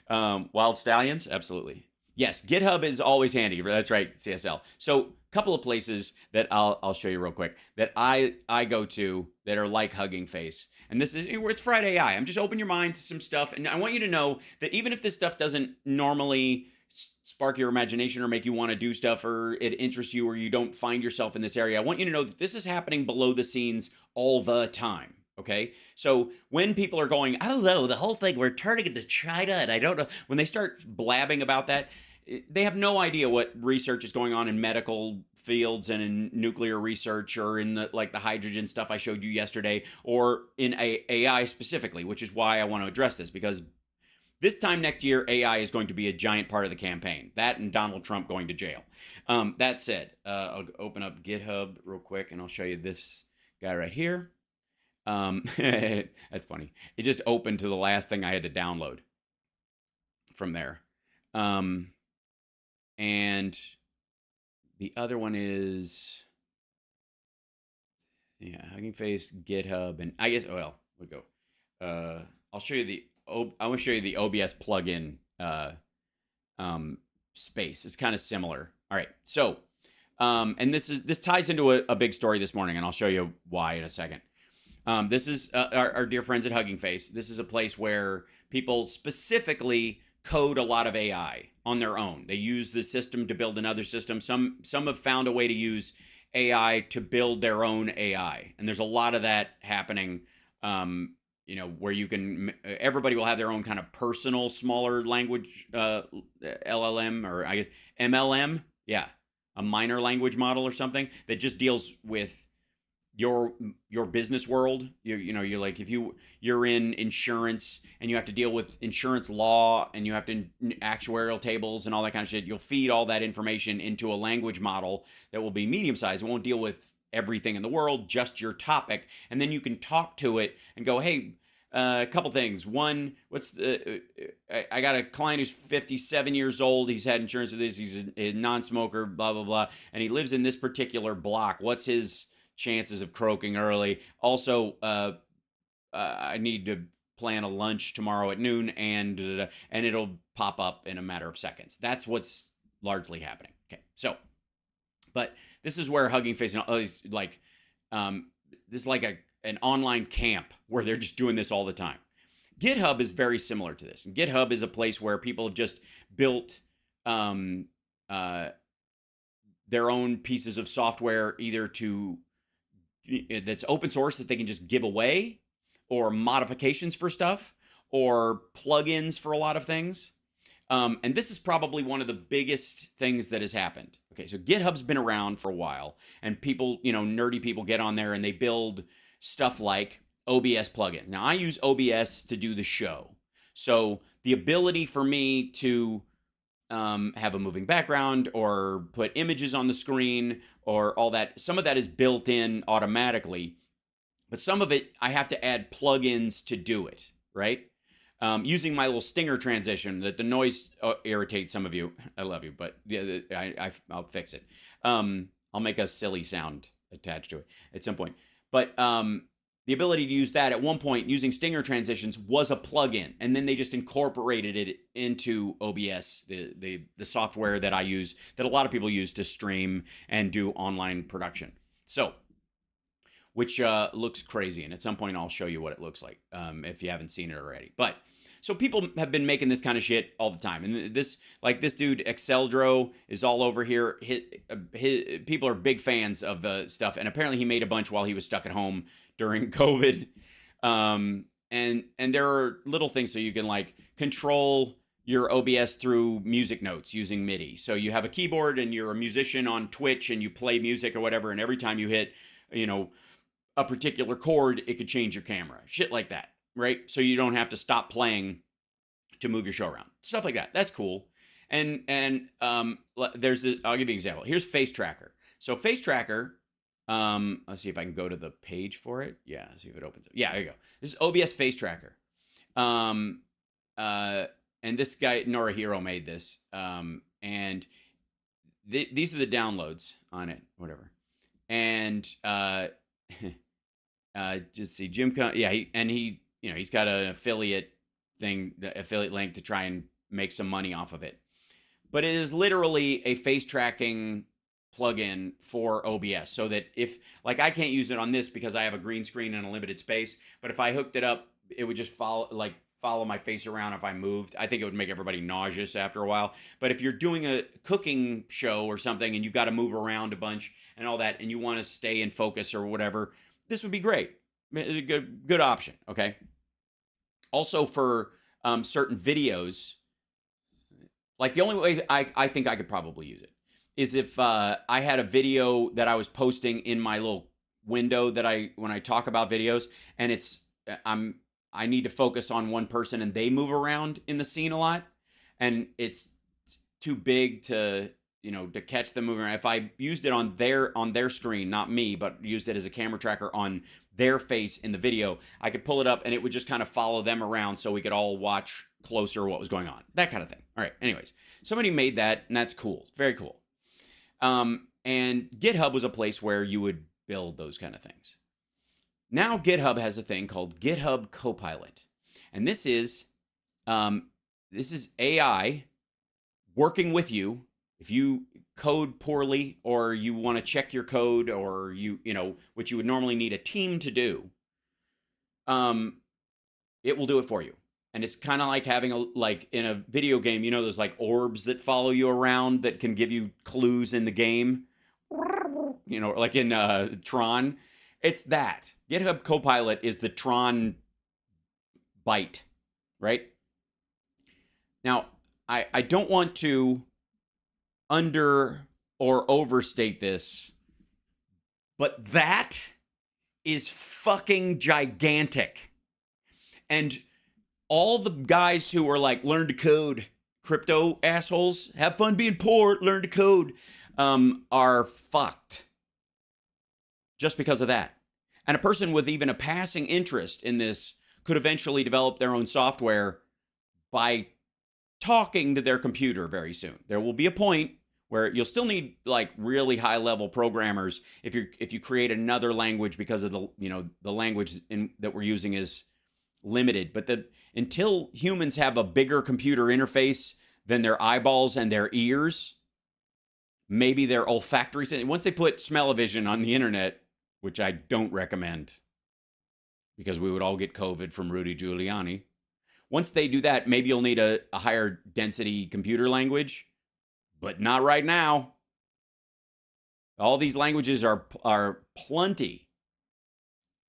Wild Stallions? Absolutely. Yes, GitHub is always handy. That's right, CSL. So a couple of places that I'll show you real quick that I go to that are like Hugging Face. And this is where it's FRID-AI. I'm just open your mind to some stuff. And I want you to know that even if this stuff doesn't normally spark your imagination or make you want to do stuff, or it interests you, or you don't find yourself in this area, I want you to know that this is happening below the scenes all the time. Okay, so when people are going, I don't know, the whole thing, we're turning into China, and I don't know, when they start blabbing about that, they have no idea what research is going on in medical fields and in nuclear research, or in the hydrogen stuff I showed you yesterday, or in AI specifically, which is why I want to address this, because this time next year, AI is going to be a giant part of the campaign. That and Donald Trump going to jail. That said, I'll open up GitHub real quick, and I'll show you this guy right here. That's funny. It just opened to the last thing I had to download from there. And the other one is, Hugging Face, GitHub, and I guess, we'll go. I'll show you I want to show you the OBS plugin space. It's kind of similar. All right, so, and this ties into a big story this morning, and I'll show you why in a second. This is our dear friends at Hugging Face. This is a place where people specifically code a lot of AI on their own. They use the system to build another system. Some have found a way to use AI to build their own AI, and there's a lot of that happening. Where you can, everybody will have their own kind of personal, smaller language LLM, or I guess MLM. Yeah, a minor language model or something that just deals with your business world. You're like, if you're in insurance and you have to deal with insurance law, and you have to actuarial tables and all that kind of shit, you'll feed all that information into a language model that will be medium sized. It won't deal with everything in the world, just your topic, and then you can talk to it and go, hey, a couple things. One, I got a client who's 57 years old. He's had insurance with this. He's a non-smoker, blah, blah, blah. And he lives in this particular block. What's his chances of croaking early? Also, I need to plan a lunch tomorrow at noon, and it'll pop up in a matter of seconds. That's what's largely happening. Okay, so, but this is where Hugging Face is like, this is like an online camp where they're just doing this all the time. GitHub is very similar to this. And GitHub is a place where people have just built their own pieces of software, either that's open source that they can just give away, or modifications for stuff, or plugins for a lot of things. And this is probably one of the biggest things that has happened. Okay, so GitHub's been around for a while, and people, nerdy people get on there and they build stuff like OBS plugin. Now, I use OBS to do the show. So the ability for me to have a moving background, or put images on the screen, or all that, some of that is built in automatically, but some of it I have to add plugins to do it, right? Using my little stinger transition, that the noise irritates some of you. I love you, but yeah, I'll fix it. I'll make a silly sound attached to it at some point. But the ability to use that at one point using Stinger transitions was a plugin, and then they just incorporated it into OBS, the software that I use, that a lot of people use to stream and do online production. So, which looks crazy, and at some point I'll show you what it looks like if you haven't seen it already. But so people have been making this kind of shit all the time, and this dude Exceldro is all over here. People are big fans of the stuff, and apparently he made a bunch while he was stuck at home during COVID. And there are little things so you can like control your OBS through music notes using MIDI. So you have a keyboard and you're a musician on Twitch and you play music or whatever, and every time you hit, a particular chord, it could change your camera. Shit like that, right? So you don't have to stop playing to move your show around. Stuff like that. That's cool. And there's I'll give you an example. Here's Face Tracker. So Face Tracker, let's see if I can go to the page for it. Yeah, see if it opens. Yeah, there you go. This is OBS Face Tracker. And this guy, Norahiro, made this. And these are the downloads on it, whatever. And just see Jim. Yeah, he's got an affiliate thing, the affiliate link to try and make some money off of it. But it is literally a face tracking plugin for OBS, so that if, like, I can't use it on this because I have a green screen and a limited space, but if I hooked it up, it would just follow my face around if I moved. I think it would make everybody nauseous after a while. But if you're doing a cooking show or something and you got to move around a bunch and all that, and you want to stay in focus or whatever, this would be great. Good option, okay? Also for certain videos, like the only way I think I could probably use it is if I had a video that I was posting in my little window that when I talk about videos, and I need to focus on one person and they move around in the scene a lot, and it's too big to catch them moving around. If I used it on their screen, not me, but used it as a camera tracker on their face in the video, I could pull it up and it would just kind of follow them around so we could all watch closer what was going on. That kind of thing. All right. Anyways, somebody made that, and that's cool. It's very cool. And GitHub was a place where you would build those kind of things. Now GitHub has a thing called GitHub Copilot. And this is AI working with you. If you code poorly, or you want to check your code, or which you would normally need a team to do, it will do it for you. And it's kind of like having like in a video game, there's like orbs that follow you around that can give you clues in the game, like in Tron. It's that. GitHub Copilot is the Tron bite, right? Now, I don't want to under or overstate this, but that is fucking gigantic. And all the guys who are like, learn to code, crypto assholes, have fun being poor, learn to code, are fucked just because of that. And a person with even a passing interest in this could eventually develop their own software by talking to their computer very soon. There will be a point where you'll still need like really high level programmers if you create another language, because of the language that we're using is limited. But until humans have a bigger computer interface than their eyeballs and their ears, maybe their olfactory, once they put smell-o-vision on the internet, which I don't recommend because we would all get COVID from Rudy Giuliani. Once they do that, maybe you'll need a higher density computer language, but not right now. All these languages are plenty.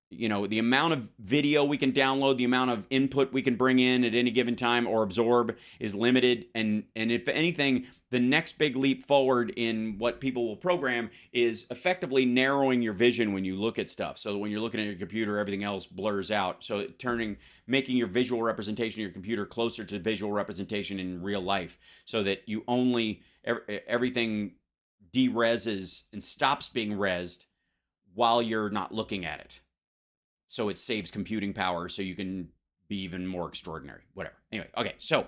The amount of video we can download, the amount of input we can bring in at any given time or absorb is limited. And if anything, the next big leap forward in what people will program is effectively narrowing your vision when you look at stuff. So when you're looking at your computer, everything else blurs out. So making your visual representation of your computer closer to visual representation in real life, so that you everything de-reses and stops being resed while you're not looking at it. So it saves computing power, so you can be even more extraordinary. Whatever. Anyway, okay. So,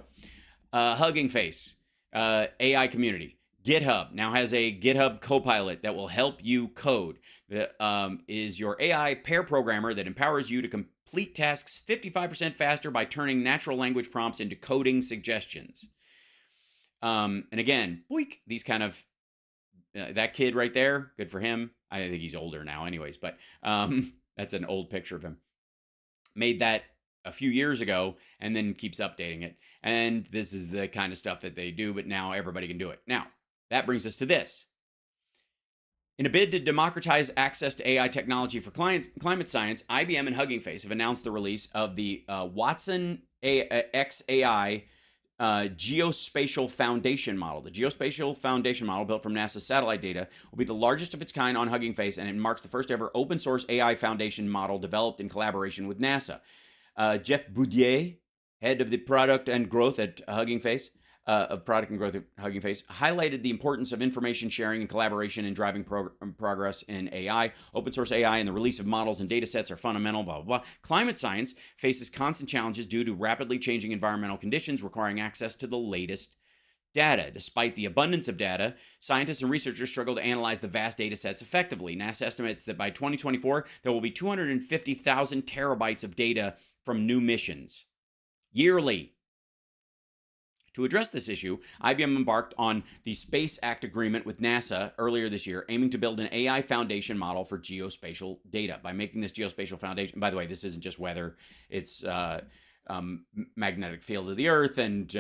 Hugging Face, AI community. GitHub now has a GitHub Copilot that will help you code. That is your AI pair programmer that empowers you to complete tasks 55% faster by turning natural language prompts into coding suggestions. And again, boink, these kind of that kid right there, good for him. I think he's older now, anyways, but that's an old picture of him. Made that a few years ago and then keeps updating it. And this is the kind of stuff that they do, but now everybody can do it. Now, that brings us to this. In a bid to democratize access to AI technology for climate science, IBM and Hugging Face have announced the release of the Watson XAI Geospatial Foundation Model. The Geospatial Foundation Model, built from NASA's satellite data, will be the largest of its kind on Hugging Face, and it marks the first ever open source AI foundation model developed in collaboration with NASA. Jeff Boudier, head of the product and growth at Hugging Face, highlighted the importance of information sharing and collaboration in driving progress in AI. Open source AI and the release of models and data sets are fundamental, blah, blah, blah. Climate science faces constant challenges due to rapidly changing environmental conditions requiring access to the latest data. Despite the abundance of data, scientists and researchers struggle to analyze the vast data sets effectively. NASA estimates that by 2024, there will be 250,000 terabytes of data from new missions yearly. To address this issue, IBM embarked on the Space Act agreement with NASA earlier this year, aiming to build an AI foundation model for geospatial data. By making this geospatial foundation, by the way, this isn't just weather, it's magnetic field of the Earth and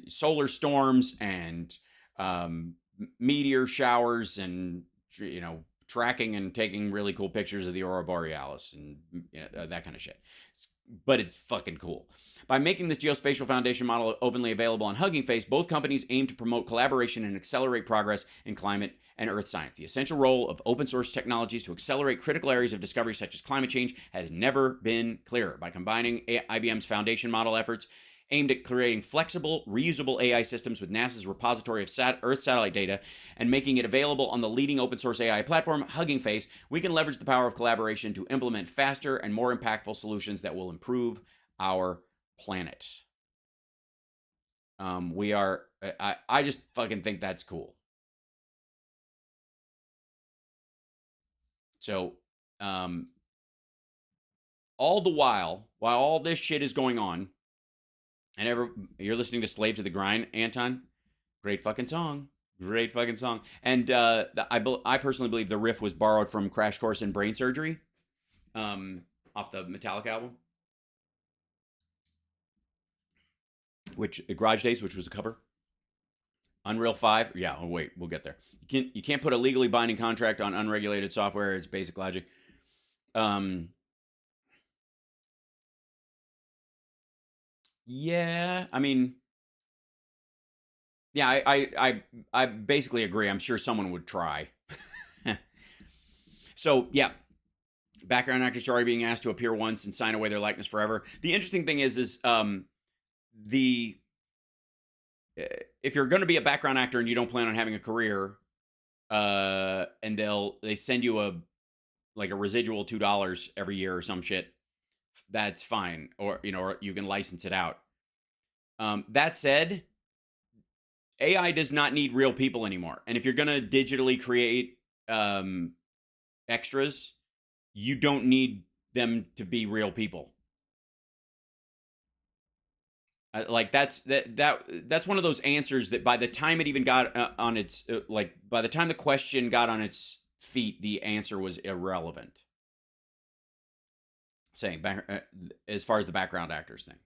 solar storms and meteor showers and, you know, tracking and taking really cool pictures of the Aurora Borealis and that kind of shit. But it's fucking cool. By making this geospatial foundation model openly available on Hugging Face, both companies aim to promote collaboration and accelerate progress in climate and earth science. The essential role of open source technologies to accelerate critical areas of discovery such as climate change has never been clearer. By combining IBM's foundation model efforts aimed at creating flexible, reusable AI systems with NASA's repository of Earth satellite data and making it available on the leading open source AI platform, Hugging Face, we can leverage the power of collaboration to implement faster and more impactful solutions that will improve our planet. I just fucking think that's cool. So, all the while all this shit is going on, and you're listening to Slave to the Grind, Anton. Great fucking song. Great fucking song. And I personally believe the riff was borrowed from Crash Course in Brain Surgery, off the Metallica album, which Garage Days, which was a cover. Unreal 5. Yeah, oh wait, we'll get there. You can't put a legally binding contract on unregulated software. It's basic logic. Yeah, I mean, yeah, I basically agree. I'm sure someone would try. So, yeah, background actors are already being asked to appear once and sign away their likeness forever. The interesting thing is if you're going to be a background actor and you don't plan on having a career, and they send you a residual $2 every year or some shit, that's fine, or or you can license it out. That said, AI does not need real people anymore, and if you're going to digitally create extras, you don't need them to be real people. That's one of those answers that by the time it even got on its by the time the question got on its feet, the answer was irrelevant. Saying as far as the background actors thing,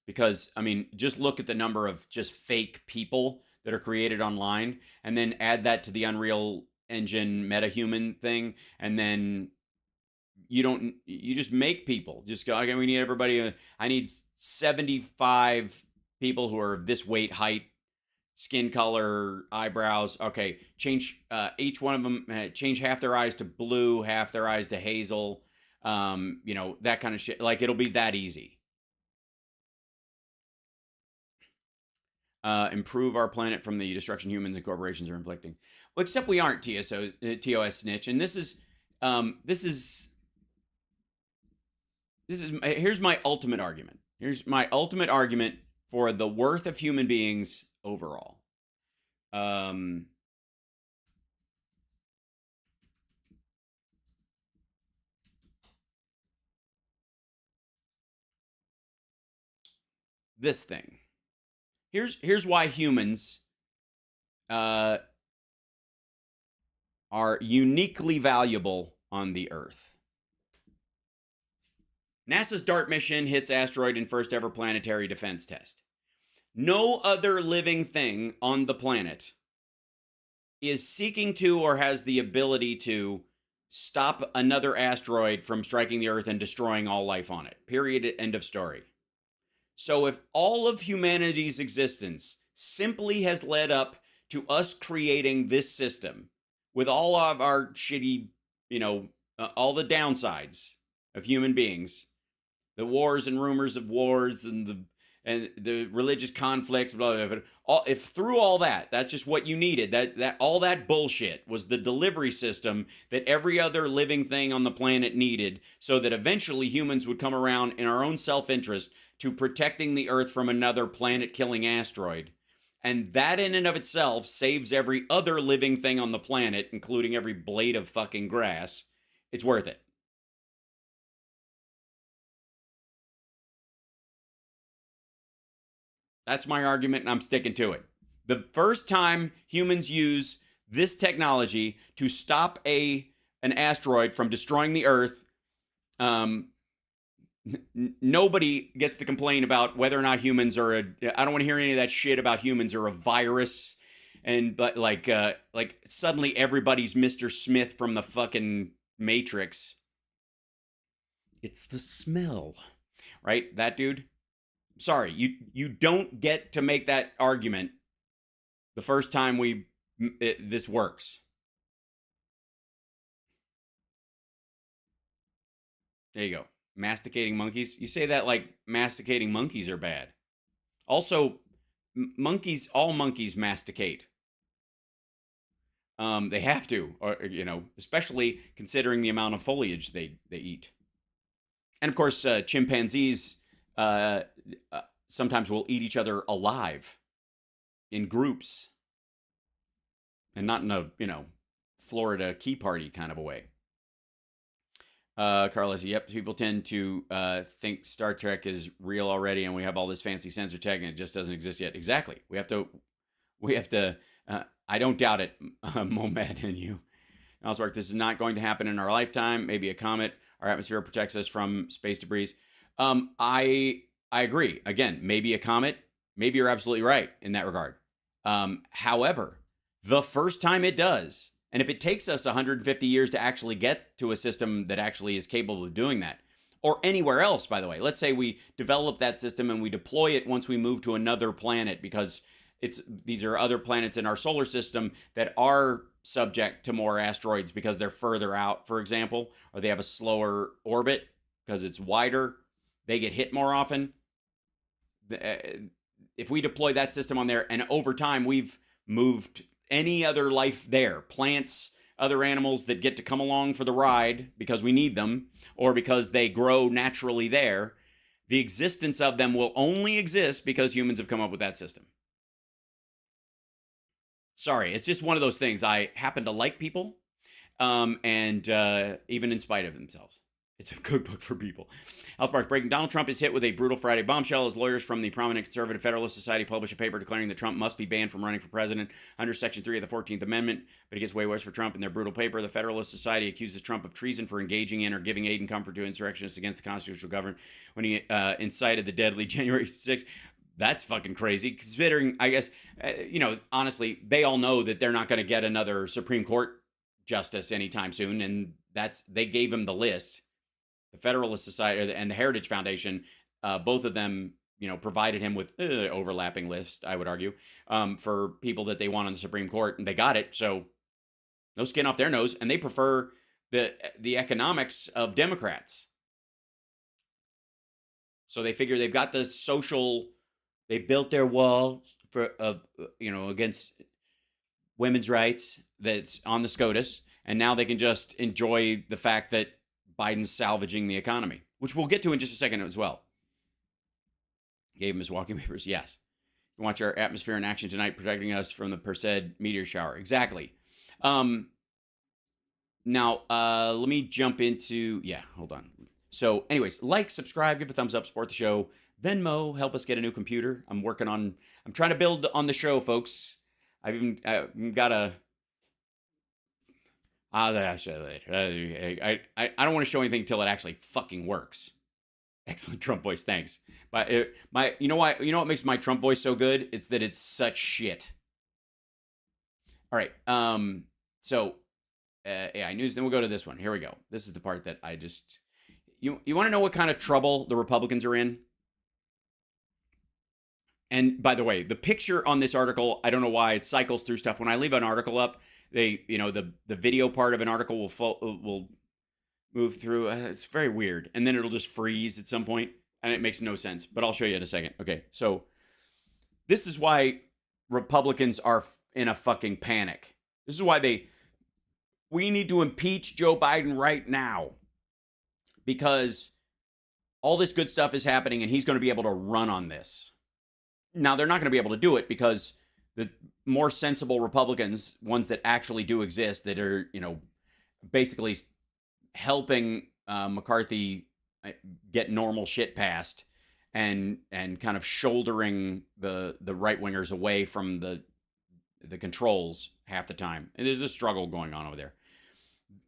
because I mean, just look at the number of just fake people that are created online, and then add that to the Unreal Engine MetaHuman thing, and then you just make people just go, okay, we need everybody. I need 75 people who are this weight, height, skin color, eyebrows. Okay, change each one of them, change half their eyes to blue, half their eyes to hazel. That kind of shit. Like, it'll be that easy. Improve our planet from the destruction humans and corporations are inflicting. Well, except we aren't, TOS snitch. And here's my ultimate argument. Here's my ultimate argument for the worth of human beings overall. this thing. Here's why humans are uniquely valuable on the Earth. NASA's DART mission hits asteroid in first ever planetary defense test. No other living thing on the planet is seeking to or has the ability to stop another asteroid from striking the Earth and destroying all life on it. Period. End of story. So if all of humanity's existence simply has led up to us creating this system with all of our shitty, all the downsides of human beings, the wars and rumors of wars and the religious conflicts, blah, blah, blah. If through all that, that's just what you needed, that all that bullshit was the delivery system that every other living thing on the planet needed, so that eventually humans would come around in our own self-interest to protecting the Earth from another planet-killing asteroid. And that in and of itself saves every other living thing on the planet, including every blade of fucking grass. It's worth it. That's my argument, and I'm sticking to it. The first time humans use this technology to stop an asteroid from destroying the Earth, nobody gets to complain about whether or not humans are I don't want to hear any of that shit about humans are a virus, but like suddenly everybody's Mr. Smith from the fucking Matrix. It's the smell, right? That dude. Sorry, you don't get to make that argument the first time this works. There you go. Masticating monkeys. You say that like masticating monkeys are bad. Also, all monkeys masticate. They have to, or especially considering the amount of foliage they eat. And of course, chimpanzees sometimes will eat each other alive in groups, and not in a Florida Key Party kind of a way. Carlos, yep, people tend to think Star Trek is real already, and we have all this fancy sensor tech, and it just doesn't exist yet. Exactly. We have to. I don't doubt it, Momed and you. Elsewhere, this is not going to happen in our lifetime. Maybe a comet. Our atmosphere protects us from space debris. I agree. Again, maybe a comet. Maybe you're absolutely right in that regard. However, the first time it does, and if it takes us 150 years to actually get to a system that actually is capable of doing that, or anywhere else, by the way, let's say we develop that system and we deploy it once we move to another planet, because these are other planets in our solar system that are subject to more asteroids because they're further out, for example, or they have a slower orbit because it's wider. They get hit more often. If we deploy that system on there, and over time we've moved any other life there, plants, other animals that get to come along for the ride because we need them, or because they grow naturally there, the existence of them will only exist because humans have come up with that system. Sorry, it's just one of those things. I happen to like people, and even in spite of themselves. It's a good book for people. Sparks breaking. Donald Trump is hit with a brutal Friday bombshell as lawyers from the prominent Conservative Federalist Society publish a paper declaring that Trump must be banned from running for president under Section 3 of the 14th Amendment. But it gets way worse for Trump. In their brutal paper, the Federalist Society accuses Trump of treason for engaging in or giving aid and comfort to insurrectionists against the constitutional government when he incited the deadly January 6th. That's fucking crazy, considering, I guess, honestly, they all know that they're not going to get another Supreme Court justice anytime soon, and they gave him the list. The Federalist Society and the Heritage Foundation, both of them, provided him with overlapping lists, I would argue, for people that they want on the Supreme Court, and they got it. So no skin off their nose, and they prefer the economics of Democrats. So they figure they've got the social. They built their wall for against women's rights that's on the SCOTUS, and now they can just enjoy the fact that Biden's salvaging the economy, which we'll get to in just a second as well. Gave him his walking papers. Yes. You can watch our atmosphere in action tonight, protecting us from the Perseid meteor shower. Exactly. Now, let me jump into, hold on. So, anyways, like, subscribe, give a thumbs up, support the show. Venmo, help us get a new computer. I'm trying to build on the show, folks. I've even got a. I'll show you later. I don't want to show anything until it actually fucking works. Excellent Trump voice, thanks. But you know what makes my Trump voice so good? It's that it's such shit. All right. So AI news. Then we'll go to this one. Here we go. This is the part that I just. You want to know what kind of trouble the Republicans are in? And by the way, the picture on this article, I don't know why it cycles through stuff. When I leave an article up, the video part of an article will move through. It's very weird, and then it'll just freeze at some point, and it makes no sense. But I'll show you in a second. Okay, so this is why Republicans are in a fucking panic. This is why we need to impeach Joe Biden right now, because all this good stuff is happening, and he's going to be able to run on this. Now, they're not going to be able to do it because the more sensible Republicans, ones that actually do exist, that are, basically helping McCarthy get normal shit passed and kind of shouldering the right-wingers away from the controls half the time. And there's a struggle going on over there.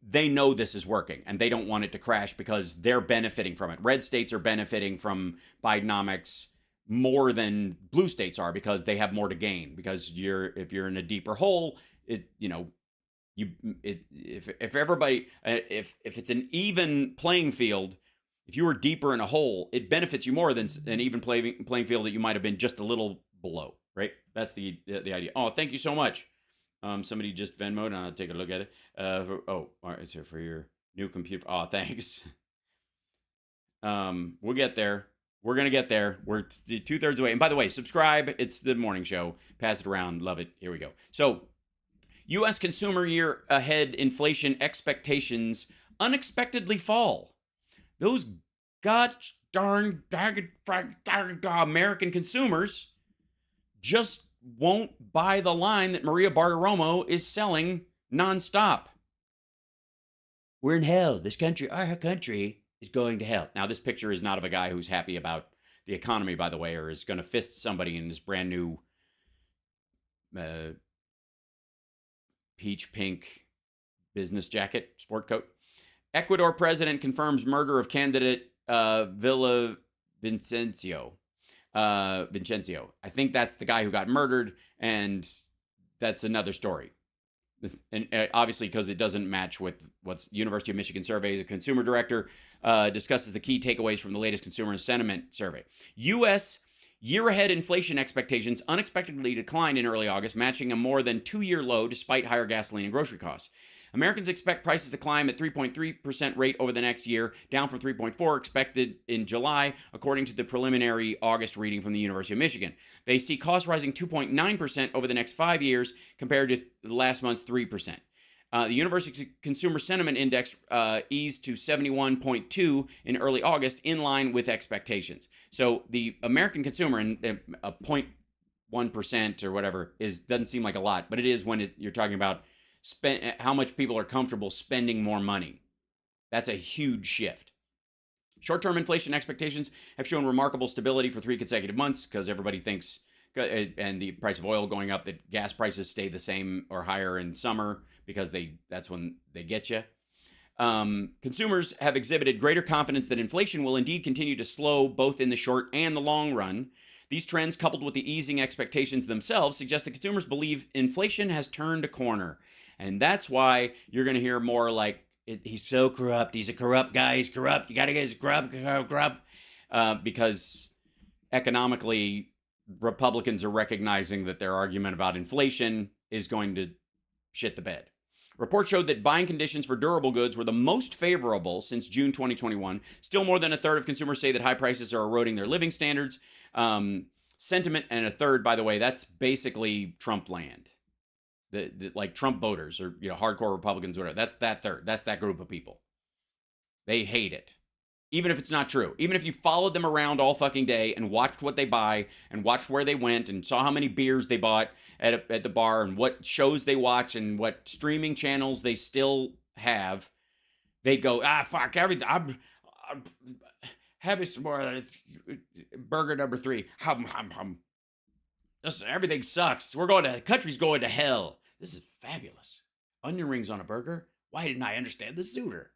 They know this is working, and they don't want it to crash because they're benefiting from it. Red states are benefiting from Bidenomics more than blue states are because they have more to gain. Because if you're in a deeper hole, if everybody, if it's an even playing field, if you were deeper in a hole, it benefits you more than an even playing field that you might have been just a little below, right? That's the idea. Oh, thank you so much. Somebody just Venmoed, and I'll take a look at it. All right, it's here for your new computer. Oh, thanks. We'll get there. We're going to get there. We're 2/3 away. And by the way, subscribe. It's the morning show. Pass it around. Love it. Here we go. So, U.S. consumer year ahead inflation expectations unexpectedly fall. Those gosh darn American consumers just won't buy the line that Maria Bartiromo is selling nonstop. We're in hell. Our country is going to hell. Now, this picture is not of a guy who's happy about the economy, by the way, or is going to fist somebody in his brand new peach pink business jacket, sport coat. Ecuador president confirms murder of candidate Vicencio. I think that's the guy who got murdered, and that's another story. And obviously, because it doesn't match with what's University of Michigan survey, the consumer director discusses the key takeaways from the latest consumer sentiment survey. U.S. year-ahead inflation expectations unexpectedly declined in early August, matching a more than 2-year low despite higher gasoline and grocery costs. Americans expect prices to climb at 3.3% rate over the next year, down from 3.4% expected in July, according to the preliminary August reading from the University of Michigan. They see costs rising 2.9% over the next 5 years, compared to last month's 3%. The University Consumer Sentiment Index eased to 71.2 in early August, in line with expectations. So the American consumer, and a 0.1% or whatever, doesn't seem like a lot, but it is when you're talking about how much people are comfortable spending more money. That's a huge shift. Short-term inflation expectations have shown remarkable stability for 3 consecutive months because everybody thinks, and the price of oil going up, that gas prices stay the same or higher in summer because that's when they get you. Consumers have exhibited greater confidence that inflation will indeed continue to slow both in the short and the long run. These trends, coupled with the easing expectations themselves, suggest that consumers believe inflation has turned a corner. And that's why you're going to hear more like, he's so corrupt. He's a corrupt guy. He's corrupt. You got to get his corrupt. Because economically, Republicans are recognizing that their argument about inflation is going to shit the bed. Reports showed that buying conditions for durable goods were the most favorable since June 2021. Still, more than a third of consumers say that high prices are eroding their living standards. Sentiment, and a third, by the way, that's basically Trump land. Like Trump voters or hardcore Republicans, whatever. That's that third. That's that group of people. They hate it, even if it's not true. Even if you followed them around all fucking day and watched what they buy and watched where they went and saw how many beers they bought at the bar and what shows they watch and what streaming channels they still have, they'd go, fuck everything. have me some more. Burger number 3. Hum, hum, hum. Everything sucks. Country's going to hell. This is fabulous. Onion rings on a burger? Why didn't I understand this sooner?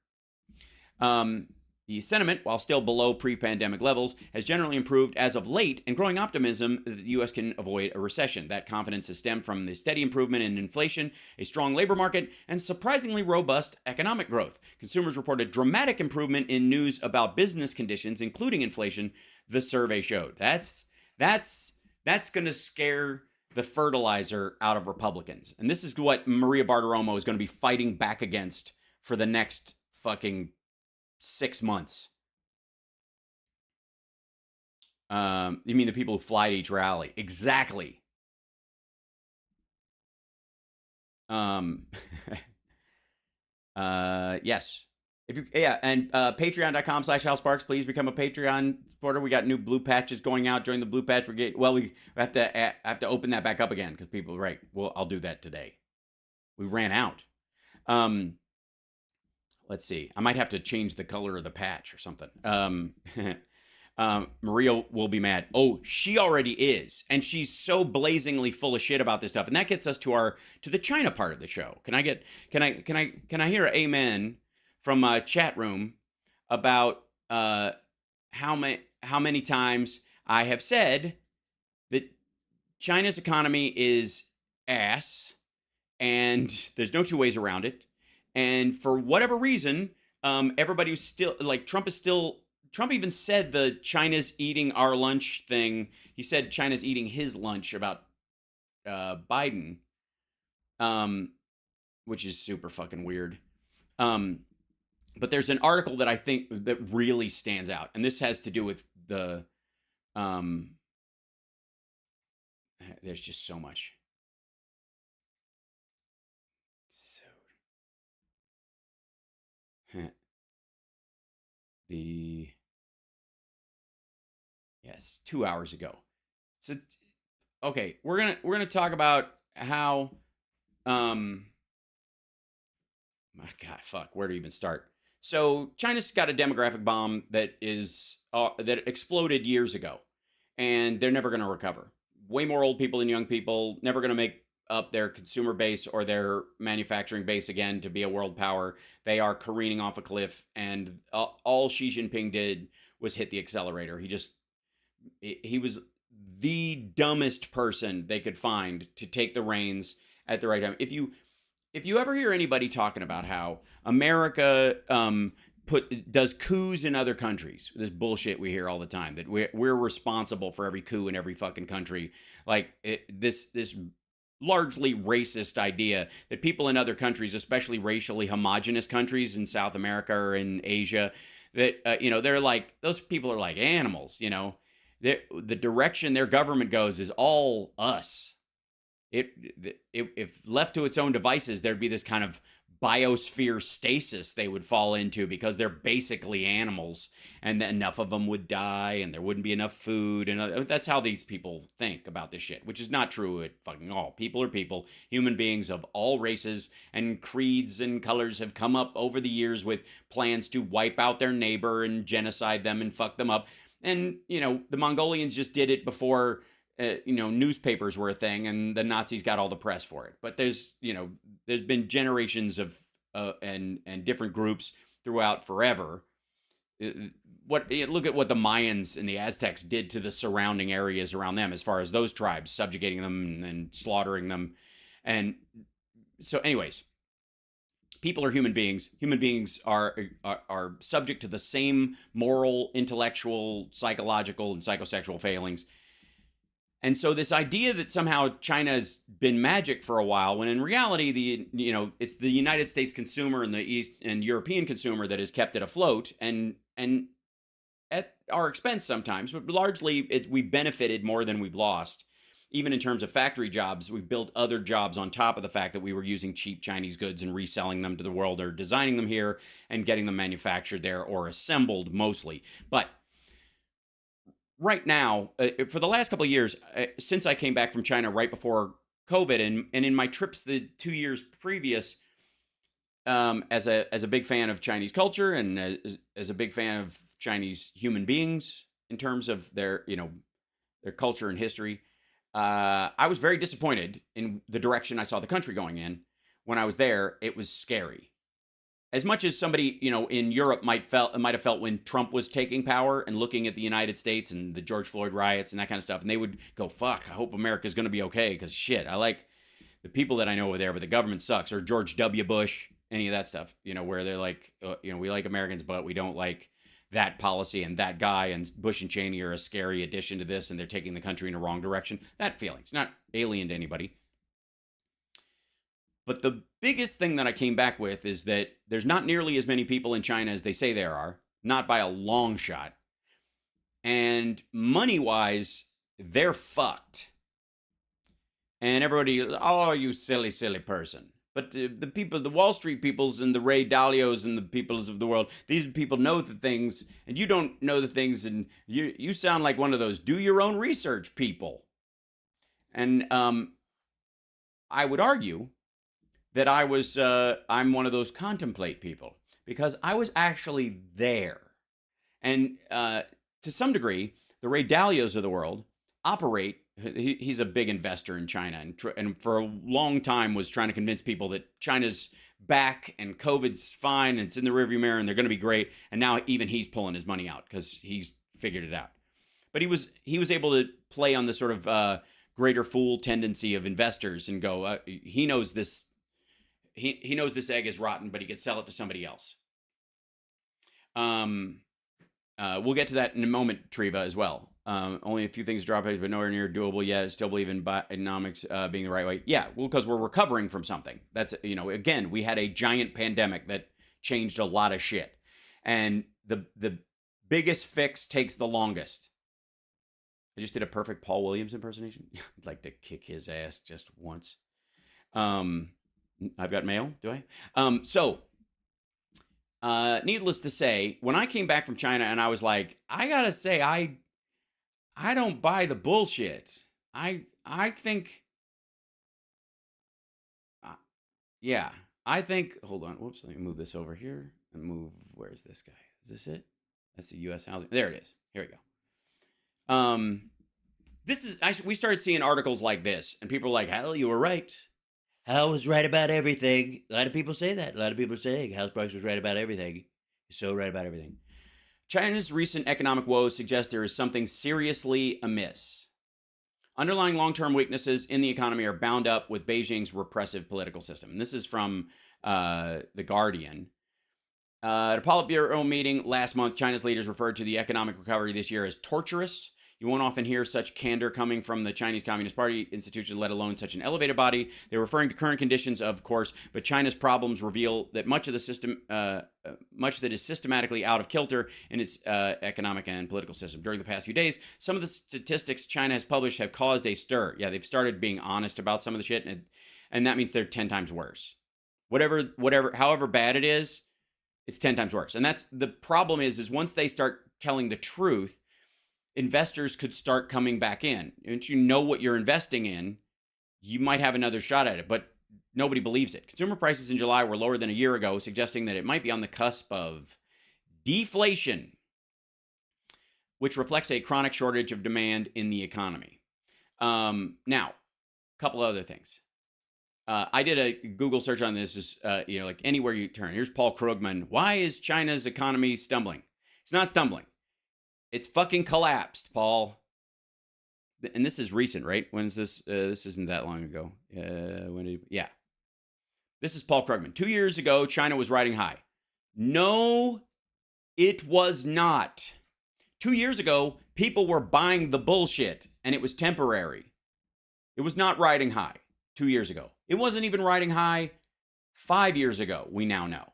The sentiment, while still below pre-pandemic levels, has generally improved as of late, and growing optimism that the U.S. can avoid a recession. That confidence has stemmed from the steady improvement in inflation, a strong labor market, and surprisingly robust economic growth. Consumers reported dramatic improvement in news about business conditions, including inflation, the survey showed. That's going to scare the fertilizer out of Republicans. And this is what Maria Bartiromo is going to be fighting back against for the next fucking 6 months. You mean the people who fly to each rally? Exactly. Yes. And patreon.com/HalSparks. Please become a Patreon supporter. We got new blue patches going out. Join the blue patch brigade. Well, we have to open that back up again because people, right? Well, I'll do that today. We ran out. Let's see. I might have to change the color of the patch or something. Maria will be mad. Oh, she already is, and she's so blazingly full of shit about this stuff. And that gets us to the China part of the show. Can I hear an amen from a chat room about how many times I have said that China's economy is ass, and there's no two ways around it. And for whatever reason, everybody was still like Trump even said the China's eating our lunch thing. He said China's eating his lunch about Biden, which is super fucking weird. But there's an article that I think that really stands out, and this has to do with the there's just so much. Yes, 2 hours ago. So okay, we're gonna talk about how my God, fuck, where to even start? So China's got a demographic bomb that exploded years ago, and they're never gonna recover. Way more old people than young people, never gonna make up their consumer base or their manufacturing base again to be a world power. They are careening off a cliff, and all Xi Jinping did was hit the accelerator. He was the dumbest person they could find to take the reins at the right time. If you ever hear anybody talking about how America does coups in other countries, this bullshit we hear all the time, that we're responsible for every coup in every fucking country, like this largely racist idea that people in other countries, especially racially homogenous countries in South America or in Asia, that they're like, those people are like animals. The direction their government goes is all us. If left to its own devices, there'd be this kind of biosphere stasis they would fall into because they're basically animals, and enough of them would die and there wouldn't be enough food. And that's how these people think about this shit, which is not true at fucking all. People are people. Human beings of all races and creeds and colors have come up over the years with plans to wipe out their neighbor and genocide them and fuck them up. And, the Mongolians just did it before newspapers were a thing, and the Nazis got all the press for it. But there's been generations of and different groups throughout forever. Look at what the Mayans and the Aztecs did to the surrounding areas around them, as far as those tribes, subjugating them and slaughtering them. And so, anyways, people are human beings. Human beings are subject to the same moral, intellectual, psychological, and psychosexual failings. And so this idea that somehow China's been magic for a while, when in reality it's the United States consumer and the East and European consumer that has kept it afloat, and at our expense sometimes, but largely we benefited more than we've lost. Even in terms of factory jobs, we've built other jobs on top of the fact that we were using cheap Chinese goods and reselling them to the world, or designing them here and getting them manufactured there or assembled mostly. But right now, for the last couple of years, since I came back from China right before COVID, and in my trips the 2 years previous, as a big fan of Chinese culture and as a big fan of Chinese human beings in terms of their their culture and history, I was very disappointed in the direction I saw the country going in. When I was there, it was scary. As much as somebody in Europe might have felt when Trump was taking power and looking at the United States and the George Floyd riots and that kind of stuff, and they would go, "Fuck, I hope America's going to be okay," because shit, I like the people that I know over there, but the government sucks. Or George W. Bush, any of that stuff, where they're like, we like Americans, but we don't like that policy and that guy, and Bush and Cheney are a scary addition to this, and they're taking the country in the wrong direction. That feeling's not alien to anybody. But the biggest thing that I came back with is that there's not nearly as many people in China as they say there are, not by a long shot. And money-wise, they're fucked. And everybody, "Oh, you silly, silly person." But the people, the Wall Street peoples and the Ray Dalios and the peoples of the world, these people know the things, and you don't know the things, and you sound like one of those do your own research people. And I would argue that I'm one of those contemplate people, because I was actually there. And to some degree, the Ray Dalios of the world operate. He's a big investor in China, and for a long time was trying to convince people that China's back and COVID's fine and it's in the rearview mirror and they're going to be great. And now even he's pulling his money out because he's figured it out. But he was able to play on the sort of greater fool tendency of investors and go, he knows this. He knows this egg is rotten, but he could sell it to somebody else. We'll get to that in a moment, Treva, as well. Only a few things drop, but nowhere near doable yet. Still believe in Bidenomics being the right way. Yeah, well, because we're recovering from something. That's, again, we had a giant pandemic that changed a lot of shit. And the biggest fix takes the longest. I just did a perfect Paul Williams impersonation. I'd like to kick his ass just once. I've got mail, do I? Needless to say, when I came back from China and I was like, I gotta say, I don't buy the bullshit. I think, I think, hold on, whoops, let me move this over here and where's this guy? Is this it? That's the U.S. housing. There it is. Here we go. We started seeing articles like this, and people are like, "Hal, you were right. Hal was right about everything." A lot of people say that. A lot of people are saying Hal Sparks was right about everything. He's so right about everything. China's recent economic woes suggest there is something seriously amiss. Underlying long-term weaknesses in the economy are bound up with Beijing's repressive political system. And this is from The Guardian. At a Politburo meeting last month, China's leaders referred to the economic recovery this year as torturous. You won't often hear such candor coming from the Chinese Communist Party institution, let alone such an elevated body. They're referring to current conditions, of course, but China's problems reveal that much that is systematically out of kilter in its economic and political system. During the past few days, some of the statistics China has published have caused a stir. Yeah, they've started being honest about some of the shit, and that means they're 10 times worse. However bad it is, it's 10 times worse. And that's the problem is once they start telling the truth, investors could start coming back in. Once you know what you're investing in, you might have another shot at it, but nobody believes it. Consumer prices in July were lower than a year ago, suggesting that it might be on the cusp of deflation, which reflects a chronic shortage of demand in the economy. Now, a couple of other things. I did a Google search on this, like anywhere you turn. Here's Paul Krugman. Why is China's economy stumbling? It's not stumbling. It's fucking collapsed, Paul. And this is recent, right? When's this? This isn't that long ago. This is Paul Krugman. 2 years ago, China was riding high. No, it was not. 2 years ago, people were buying the bullshit, and it was temporary. It was not riding high 2 years ago. It wasn't even riding high 5 years ago, we now know.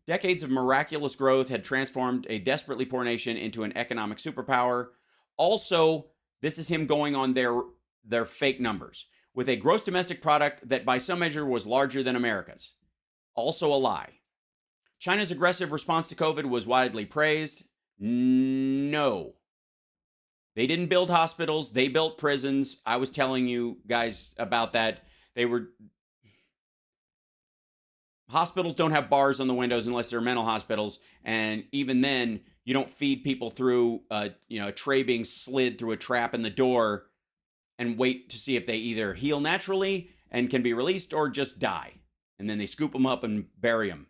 Decades of miraculous growth had transformed a desperately poor nation into an economic superpower. Also, this is him going on their fake numbers, with a gross domestic product that by some measure was larger than America's. Also a lie. China's aggressive response to COVID was widely praised. No. They didn't build hospitals. They built prisons. I was telling you guys about that. Hospitals don't have bars on the windows unless they're mental hospitals, and even then, you don't feed people through, a tray being slid through a trap in the door and wait to see if they either heal naturally and can be released or just die. And then they scoop them up and bury them.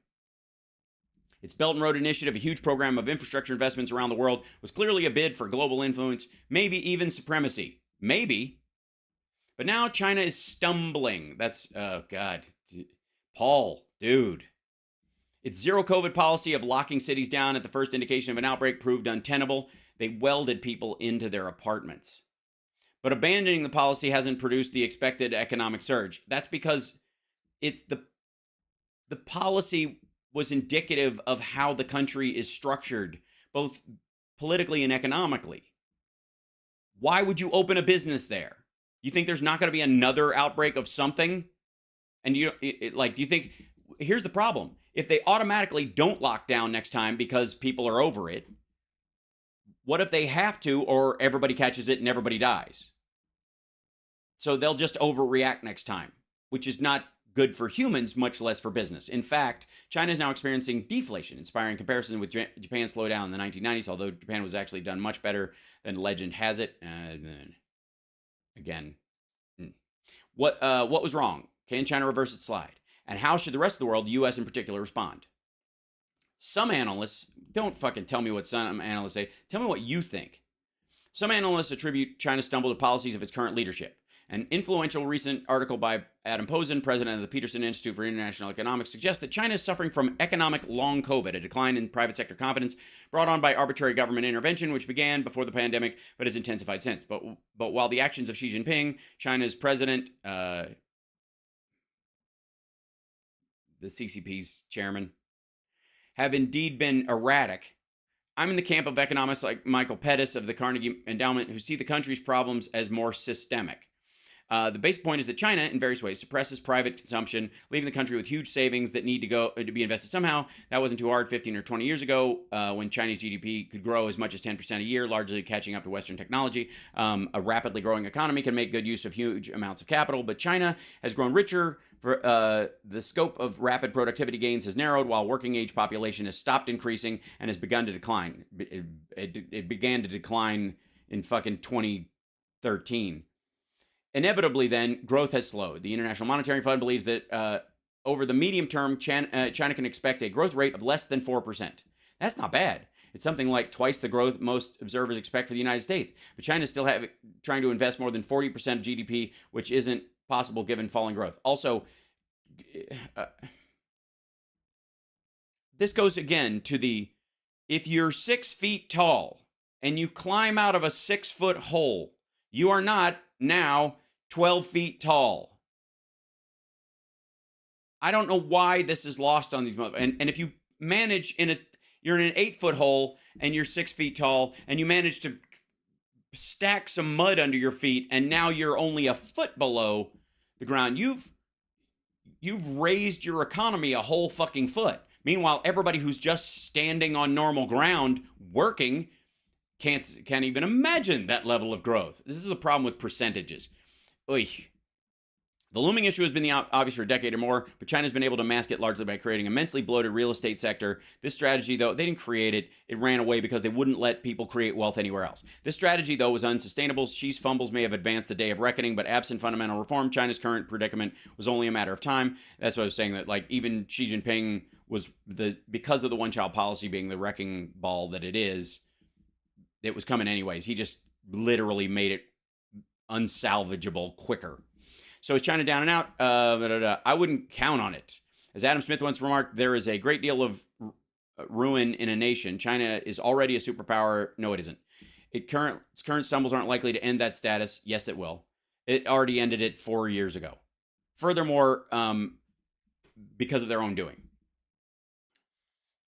Its Belt and Road Initiative, a huge program of infrastructure investments around the world, was clearly a bid for global influence, maybe even supremacy. Maybe. But now China is stumbling. That's, oh God. Paul, dude. Its zero COVID policy of locking cities down at the first indication of an outbreak proved untenable. They welded people into their apartments. But abandoning the policy hasn't produced the expected economic surge. That's because it's the policy was indicative of how the country is structured, both politically and economically. Why would you open a business there? You think there's not going to be another outbreak of something? And do you think, here's the problem. If they automatically don't lock down next time because people are over it, what if they have to, or everybody catches it and everybody dies? So they'll just overreact next time, which is not good for humans, much less for business. In fact, China is now experiencing deflation, inspiring comparison with Japan's slowdown in the 1990s, although Japan was actually done much better than legend has it. Again, what was wrong? Can China reverse its slide? And how should the rest of the world, the U.S. in particular, respond? Some analysts, don't fucking tell me what some analysts say, tell me what you think. Some analysts attribute China's stumble to policies of its current leadership. An influential recent article by Adam Posen, president of the Peterson Institute for International Economics, suggests that China is suffering from economic long COVID, a decline in private sector confidence brought on by arbitrary government intervention, which began before the pandemic but has intensified since. But while the actions of Xi Jinping, China's president, the CCP's chairman, have indeed been erratic, I'm in the camp of economists like Michael Pettis of the Carnegie Endowment who see the country's problems as more systemic. The basic point is that China, in various ways, suppresses private consumption, leaving the country with huge savings that need to be invested somehow. That wasn't too hard 15 or 20 years ago when Chinese GDP could grow as much as 10% a year, largely catching up to Western technology. A rapidly growing economy can make good use of huge amounts of capital, but China has grown richer. The scope of rapid productivity gains has narrowed, while working age population has stopped increasing and has begun to decline. It began to decline in fucking 2013. Inevitably, then, growth has slowed. The International Monetary Fund believes that over the medium term, China can expect a growth rate of less than 4%. That's not bad. It's something like twice the growth most observers expect for the United States. But China is still trying to invest more than 40% of GDP, which isn't possible given falling growth. Also, this goes again to if you're 6 feet tall and you climb out of a 6-foot hole, you are not now 12 feet tall. I don't know why this is lost on these. And if you manage you're in an 8-foot hole and you're 6 feet tall and you manage to stack some mud under your feet and now you're only a foot below the ground, you've raised your economy a whole fucking foot. Meanwhile, everybody who's just standing on normal ground working can't even imagine that level of growth. This is the problem with percentages. Oy. The looming issue has been obvious for a decade or more, but China's been able to mask it largely by creating an immensely bloated real estate sector. This strategy, though, they didn't create it. It ran away because they wouldn't let people create wealth anywhere else. This strategy, though, was unsustainable. Xi's fumbles may have advanced the day of reckoning, but absent fundamental reform, China's current predicament was only a matter of time. That's what I was saying, that like even Xi Jinping was because of the one-child policy being the wrecking ball that it is, it was coming anyways. He just literally made it unsalvageable quicker. So is China down and out? I wouldn't count on it. As Adam Smith once remarked, there is a great deal of ruin in a nation. China is already a superpower. No, it isn't. Its current stumbles aren't likely to end that status. Yes, it will. It already ended it 4 years ago. Furthermore, because of their own doing.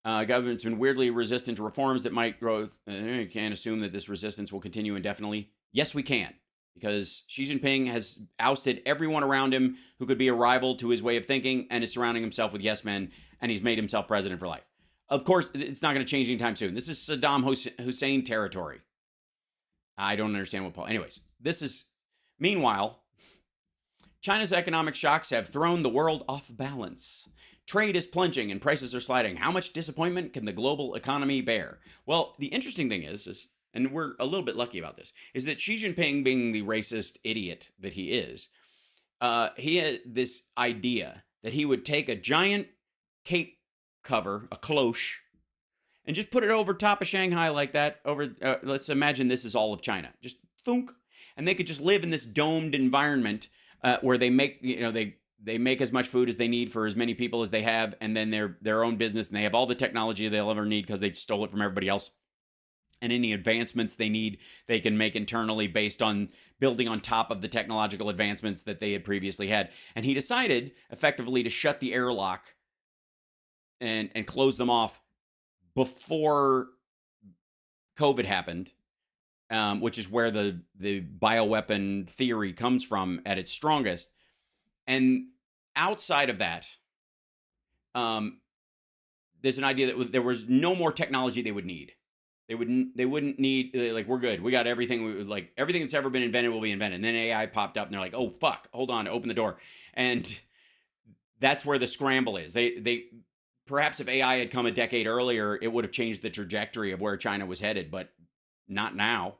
Government's been weirdly resistant to reforms that might grow. You can't assume that this resistance will continue indefinitely. Yes, we can. Because Xi Jinping has ousted everyone around him who could be a rival to his way of thinking and is surrounding himself with yes men, and he's made himself president for life. Of course, it's not going to change anytime soon. This is Saddam Hussein territory. I don't understand what Paul... Anyways, meanwhile, China's economic shocks have thrown the world off balance. Trade is plunging and prices are sliding. How much disappointment can the global economy bear? Well, the interesting thing is, and we're a little bit lucky about this, is that Xi Jinping, being the racist idiot that he had this idea that he would take a giant cape cover, a cloche, and just put it over top of Shanghai like that. Let's imagine this is all of China. Just thunk, and they could just live in this domed environment where they make, they make as much food as they need for as many people as they have, and then their own business, and they have all the technology they'll ever need because they stole it from everybody else. And any advancements they need, they can make internally based on building on top of the technological advancements that they had previously had. And he decided effectively to shut the airlock and close them off before COVID happened, which is where the bioweapon theory comes from at its strongest. And outside of that, there's an idea that there was no more technology they would need. They wouldn't need, like, we're good. We got everything. Everything that's ever been invented will be invented. And then AI popped up, and they're like, oh fuck, hold on, open the door. And that's where the scramble is. They perhaps if AI had come a decade earlier, it would have changed the trajectory of where China was headed, but not now.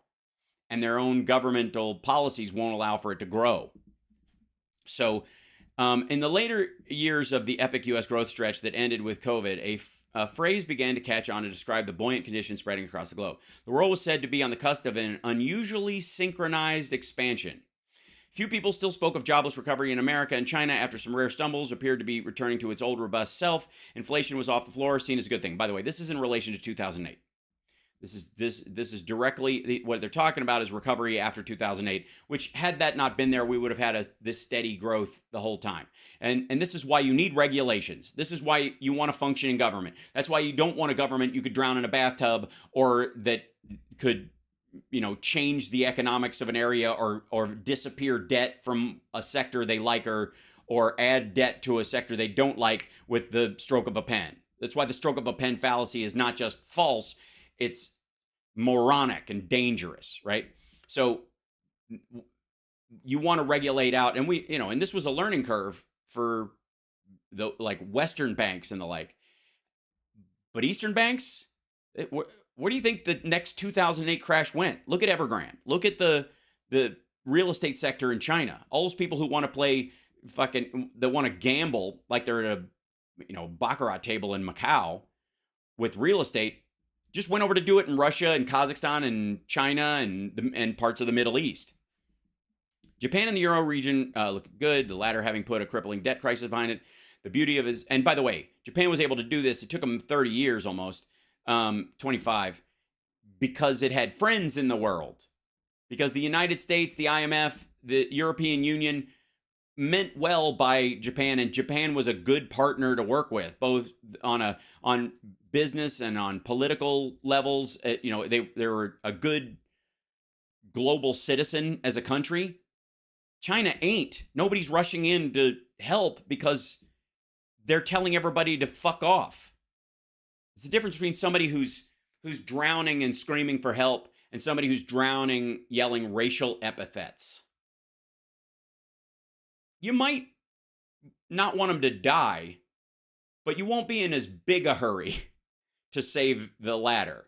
And their own governmental policies won't allow for it to grow. So in the later years of the epic U.S. growth stretch that ended with COVID, a phrase began to catch on to describe the buoyant conditions spreading across the globe. The world was said to be on the cusp of an unusually synchronized expansion. Few people still spoke of jobless recovery in America, and China, after some rare stumbles, appeared to be returning to its old robust self. Inflation was off the floor, seen as a good thing. By the way, this is in relation to 2008. This is directly what they're talking about is recovery after 2008, which had that not been there, we would have had this steady growth the whole time. And this is why you need regulations. This is why you want a functioning government. That's why you don't want a government you could drown in a bathtub or that could, change the economics of an area or disappear debt from a sector they like or add debt to a sector they don't like with the stroke of a pen. That's why the stroke of a pen fallacy is not just false, it's moronic and dangerous, right? So you want to regulate out, and and this was a learning curve for the Western banks and the like. But Eastern banks, where do you think the next 2008 crash went? Look at Evergrande. Look at the real estate sector in China. All those people who want to play that want to gamble like they're at a baccarat table in Macau with real estate, just went over to do it in Russia and Kazakhstan and China and parts of the Middle East. Japan and the Euro region look good, the latter having put a crippling debt crisis behind it. The beauty of and by the way, Japan was able to do this. It took them 30 years almost, 25, because it had friends in the world. Because the United States, the IMF, the European Union meant well by Japan, and Japan was a good partner to work with, both on business and on political levels. They were a good global citizen as a country. China ain't. Nobody's rushing in to help because they're telling everybody to fuck off. It's the difference between somebody who's drowning and screaming for help and somebody who's drowning yelling racial epithets. You might not want them to die, but you won't be in as big a hurry to save the latter.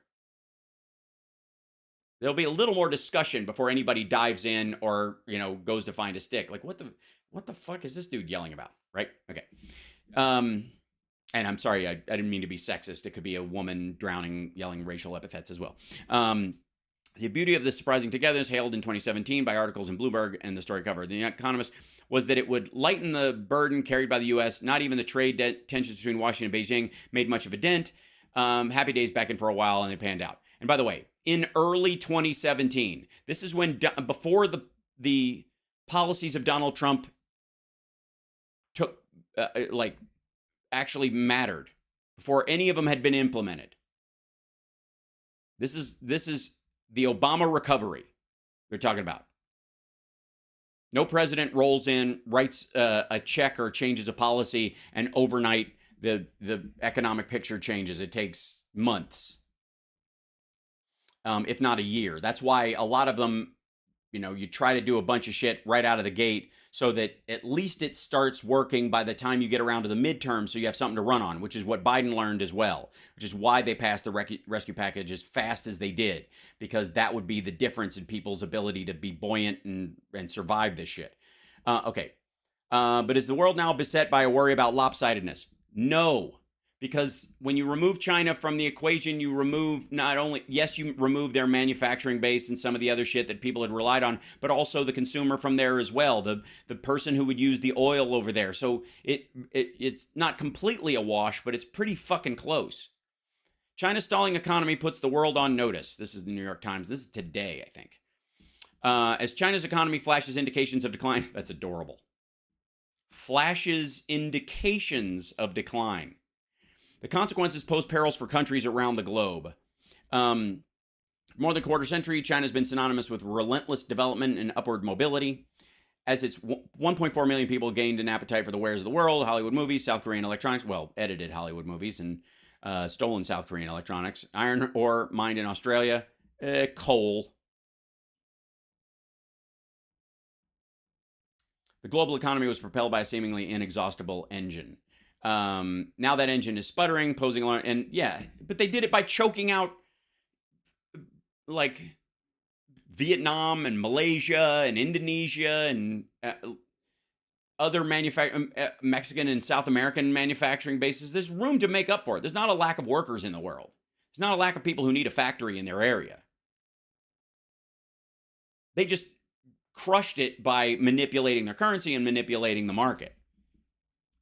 There'll be a little more discussion before anybody dives in or, goes to find a stick. Like, what the fuck is this dude yelling about? Right? Okay. And I'm sorry, I didn't mean to be sexist. It could be a woman drowning, yelling racial epithets as well. The beauty of this surprising togetherness, hailed in 2017 by articles in Bloomberg and the story cover The Economist, was that it would lighten the burden carried by the U.S. Not even the trade tensions between Washington and Beijing made much of a dent. Happy days back in for a while, and they panned out. And by the way, in early 2017, this is when, before the policies of Donald Trump took, actually mattered, before any of them had been implemented. This is the Obama recovery they're talking about. No president rolls in, writes a check or changes a policy, and overnight the economic picture changes. It takes months, if not a year. That's why a lot of them, you try to do a bunch of shit right out of the gate so that at least it starts working by the time you get around to the midterm, so you have something to run on, which is what Biden learned as well, which is why they passed the rescue package as fast as they did, because that would be the difference in people's ability to be buoyant and survive this shit. Okay. But is the world now beset by a worry about lopsidedness? No. Because when you remove China from the equation, you remove not only, yes, you remove their manufacturing base and some of the other shit that people had relied on, but also the consumer from there as well, the person who would use the oil over there. So it's not completely a wash, but it's pretty fucking close. China's stalling economy puts the world on notice. This is the New York Times. This is today, I think. As China's economy flashes indications of decline, that's adorable. Flashes indications of decline. The consequences pose perils for countries around the globe. More than a quarter century, China's been synonymous with relentless development and upward mobility. As its 1.4 million people gained an appetite for the wares of the world, Hollywood movies, South Korean electronics, well, edited Hollywood movies, and stolen South Korean electronics, iron ore mined in Australia, coal. The global economy was propelled by a seemingly inexhaustible engine. Now that engine is sputtering, posing alarm, and yeah, but they did it by choking out like Vietnam and Malaysia and Indonesia and other Mexican and South American manufacturing bases. There's room to make up for it. There's not a lack of workers in the world. There's not a lack of people who need a factory in their area. They just crushed it by manipulating their currency and manipulating the market.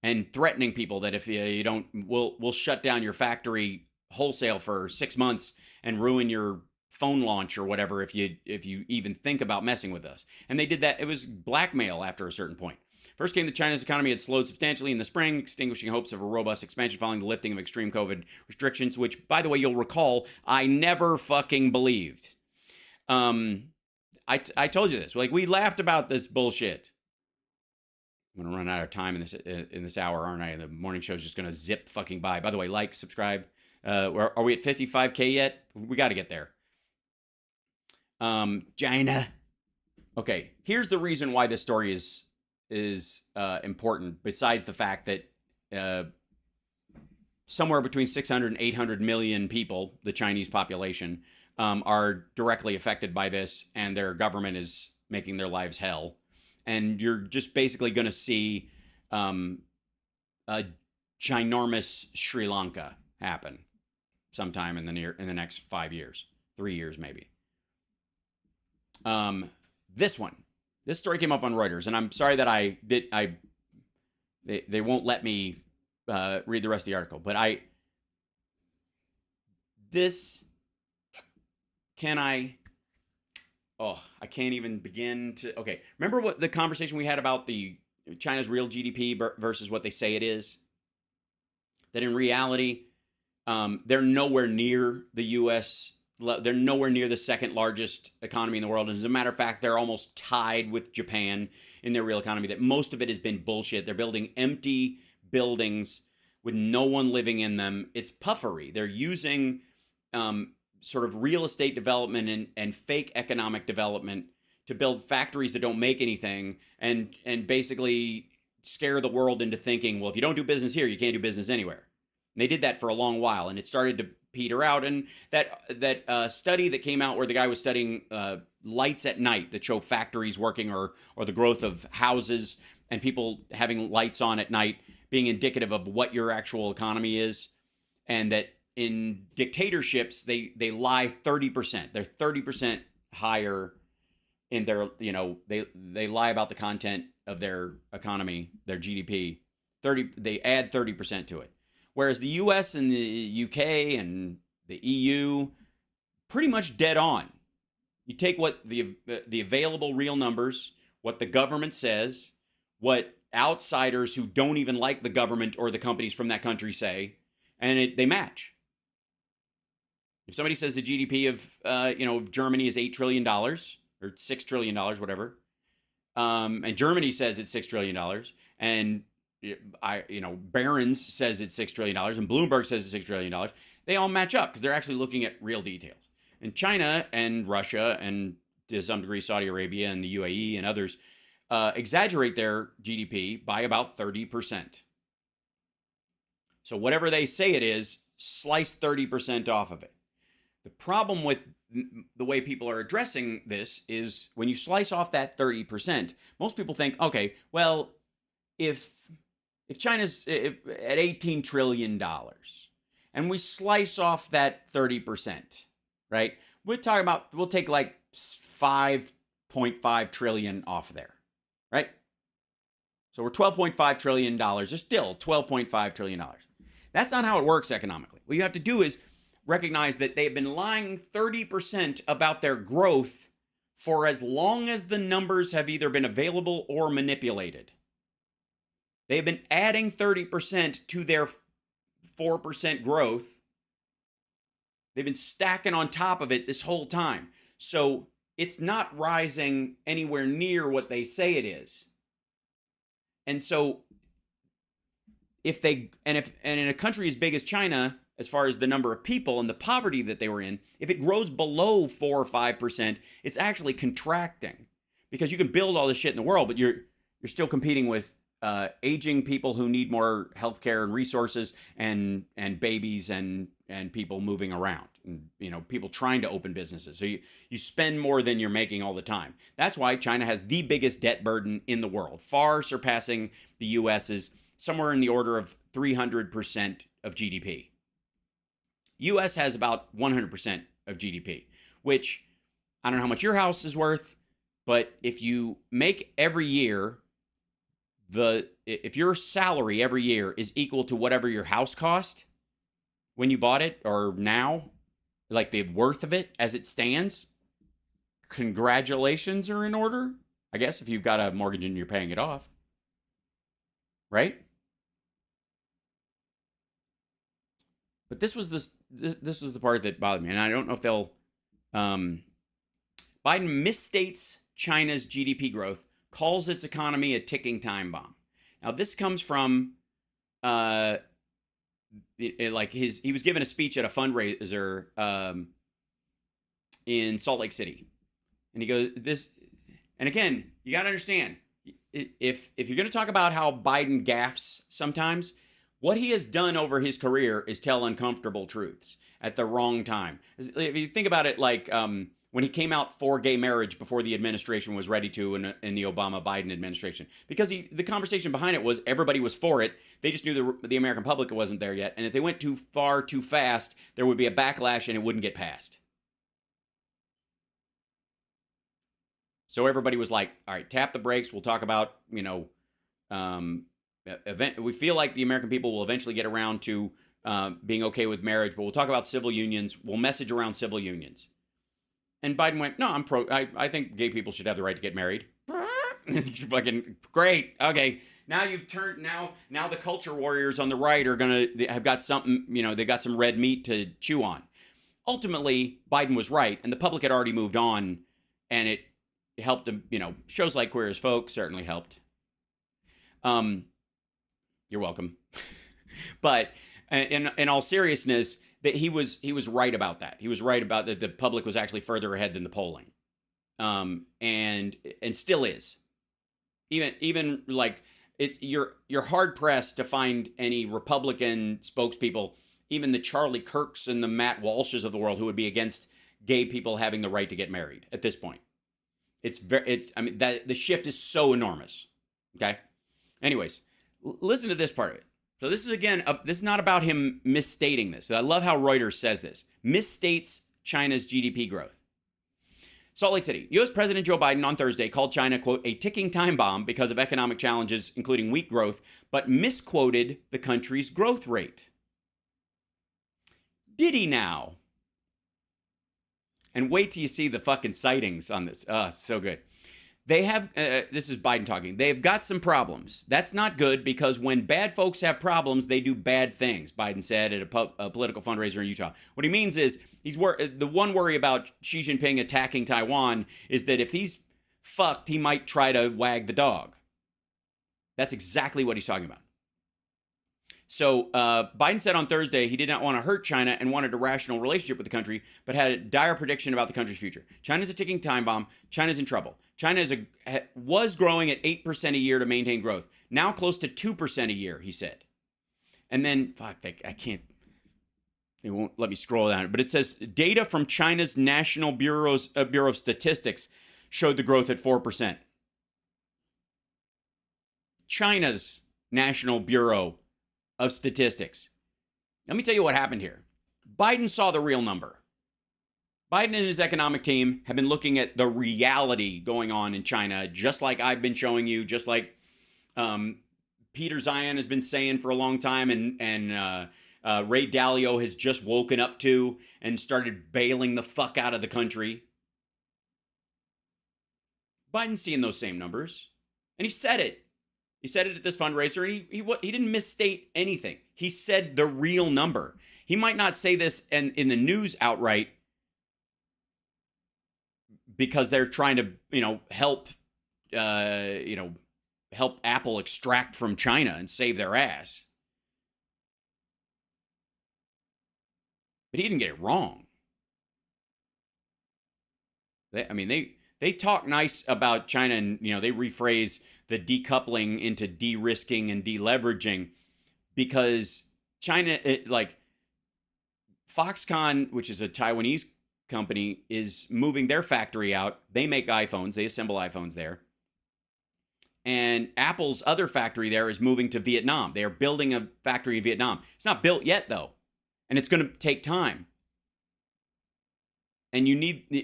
And threatening people that if you don't, we'll shut down your factory wholesale for 6 months and ruin your phone launch or whatever if you even think about messing with us. And they did that. It was blackmail after a certain point. First came that China's economy had slowed substantially in the spring, extinguishing hopes of a robust expansion following the lifting of extreme COVID restrictions, which, by the way, you'll recall, I never fucking believed. I told you this. Like, we laughed about this bullshit. I'm going to run out of time in this hour, aren't I? And the morning show is just going to zip fucking by. By the way, like, subscribe. Are we at 55K yet? We got to get there. China. Okay, here's the reason why this story is important, besides the fact that somewhere between 600 and 800 million people, the Chinese population, are directly affected by this, and their government is making their lives hell. And you're just basically going to see a ginormous Sri Lanka happen sometime in the next 5 years, 3 years maybe. This story came up on Reuters, and I'm sorry that they won't let me read the rest of the article, but I can't even begin to. Okay, remember what the conversation we had about the China's real GDP versus what they say it is? That in reality, they're nowhere near the U.S. They're nowhere near the second largest economy in the world. And as a matter of fact, they're almost tied with Japan in their real economy. That most of it has been bullshit. They're building empty buildings with no one living in them. It's puffery. They're using sort of real estate development and fake economic development to build factories that don't make anything and basically scare the world into thinking, well, if you don't do business here, you can't do business anywhere. And they did that for a long while, and it started to peter out. And that study that came out where the guy was studying lights at night that show factories working or the growth of houses and people having lights on at night being indicative of what your actual economy is, and that in dictatorships, they lie 30%. They're 30% higher in their, they lie about the content of their economy, their GDP. They add 30% to it. Whereas the US and the UK and the EU, pretty much dead on. You take what the available real numbers, what the government says, what outsiders who don't even like the government or the companies from that country say, and they match. If somebody says the GDP of Germany is $8 trillion or $6 trillion, whatever, and Germany says it's $6 trillion, and Barron's says it's $6 trillion, and Bloomberg says it's $6 trillion, they all match up because they're actually looking at real details. And China and Russia and to some degree Saudi Arabia and the UAE and others, exaggerate their GDP by about 30%. So whatever they say it is, slice 30% off of it. The problem with the way people are addressing this is when you slice off that 30%, most people think, okay, well, if China's at $18 trillion and we slice off that 30%, right? We'll take like 5.5 trillion off there, right? So we're $12.5 trillion. There's still $12.5 trillion. That's not how it works economically. What you have to do is recognize that they have been lying 30% about their growth for as long as the numbers have either been available or manipulated. They have been adding 30% to their 4% growth. They've been stacking on top of it this whole time. So it's not rising anywhere near what they say it is. And so if in a country as big as China, as far as the number of people and the poverty that they were in, if it grows below 4 or 5%, it's actually contracting, because you can build all this shit in the world, but you're still competing with aging people who need more healthcare and resources, and babies and people moving around, and people trying to open businesses. So you spend more than you're making all the time. That's why China has the biggest debt burden in the world, far surpassing the US's, somewhere in the order of 300% of GDP. US has about 100% of GDP, which I don't know how much your house is worth, but if you make every year if your salary every year is equal to whatever your house cost when you bought it, or now, like the worth of it as it stands, congratulations are in order, I guess, if you've got a mortgage and you're paying it off, right? But this was the part that bothered me, and I don't know if they'll. Biden misstates China's GDP growth, calls its economy a ticking time bomb. Now, this comes from he was given a speech at a fundraiser in Salt Lake City, and he goes this. And again, you got to understand, if you're going to talk about how Biden gaffes sometimes, what he has done over his career is tell uncomfortable truths at the wrong time. If you think about it, like when he came out for gay marriage before the administration was ready to in the Obama-Biden administration, because the conversation behind it was everybody was for it. They just knew the American public wasn't there yet. And if they went too far, too fast, there would be a backlash and it wouldn't get passed. So everybody was like, all right, tap the brakes. We'll talk about, we feel like the American people will eventually get around to being okay with marriage, but we'll talk about civil unions. We'll message around civil unions. And Biden went, no, I think gay people should have the right to get married. Fucking great. Okay. Now you've turned, now the culture warriors on the right have got something, they got some red meat to chew on. Ultimately, Biden was right, and the public had already moved on, and it helped them, shows like Queer as Folk certainly helped. You're welcome. But in all seriousness, that he was right about that. He was right about that the public was actually further ahead than the polling, and still is. Even like you're hard pressed to find any Republican spokespeople, even the Charlie Kirks and the Matt Walshes of the world, who would be against gay people having the right to get married at this point. The shift is so enormous. Okay. Anyways, listen to this part of it. So this is, again, this is not about him misstating this. I love how Reuters says this. Misstates China's GDP growth. Salt Lake City. U.S. President Joe Biden on Thursday called China, quote, a ticking time bomb because of economic challenges, including weak growth, but misquoted the country's growth rate. Did he now? And wait till you see the fucking sightings on this. Oh, it's so good. They have, this is Biden talking, they've got some problems. That's not good, because when bad folks have problems, they do bad things, Biden said at a political fundraiser in Utah. What he means is, the one worry about Xi Jinping attacking Taiwan is that if he's fucked, he might try to wag the dog. That's exactly what he's talking about. So Biden said on Thursday he did not want to hurt China and wanted a rational relationship with the country, but had a dire prediction about the country's future. China's a ticking time bomb. China's in trouble. China was growing at 8% a year to maintain growth. Now close to 2% a year, he said. And then, fuck, I can't. It won't let me scroll down. But it says data from China's National Bureau of Statistics showed the growth at 4%. China's National Bureau of Statistics. Let me tell you what happened here. Biden saw the real number. Biden and his economic team have been looking at the reality going on in China, just like I've been showing you, just like Peter Zion has been saying for a long time, and Ray Dalio has just woken up to and started bailing the fuck out of the country. Biden's seeing those same numbers, and he said it. He said it at this fundraiser, and he didn't misstate anything. He said the real number. He might not say this in the news outright because they're trying to, help, help Apple extract from China and save their ass. But he didn't get it wrong. They talk nice about China, and they rephrase the decoupling into de-risking and deleveraging, because China, like Foxconn, which is a Taiwanese company, is moving their factory out. They make iPhones. They assemble iPhones there. And Apple's other factory there is moving to Vietnam. They are building a factory in Vietnam. It's not built yet, though, and it's going to take time. And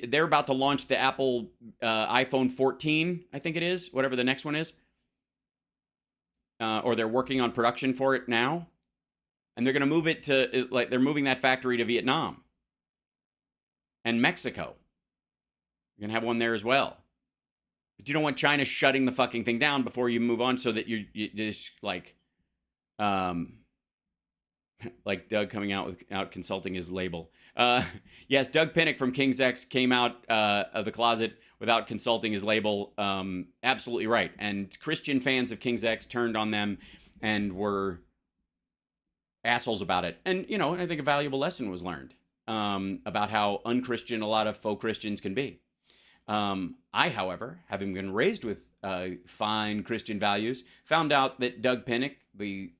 they're about to launch the Apple iPhone 14, I think it is, whatever the next one is. Or they're working on production for it now. And they're going to move it to, they're moving that factory to Vietnam and Mexico. You're going to have one there as well. But you don't want China shutting the fucking thing down before you move on, so that you just like Doug coming out consulting his label. Yes, Doug Pinnick from King's X came out of the closet without consulting his label. Absolutely right. And Christian fans of King's X turned on them and were assholes about it. And, I think a valuable lesson was learned about how unchristian a lot of faux Christians can be. I, however, having been raised with fine Christian values, found out that Doug Pinnick, the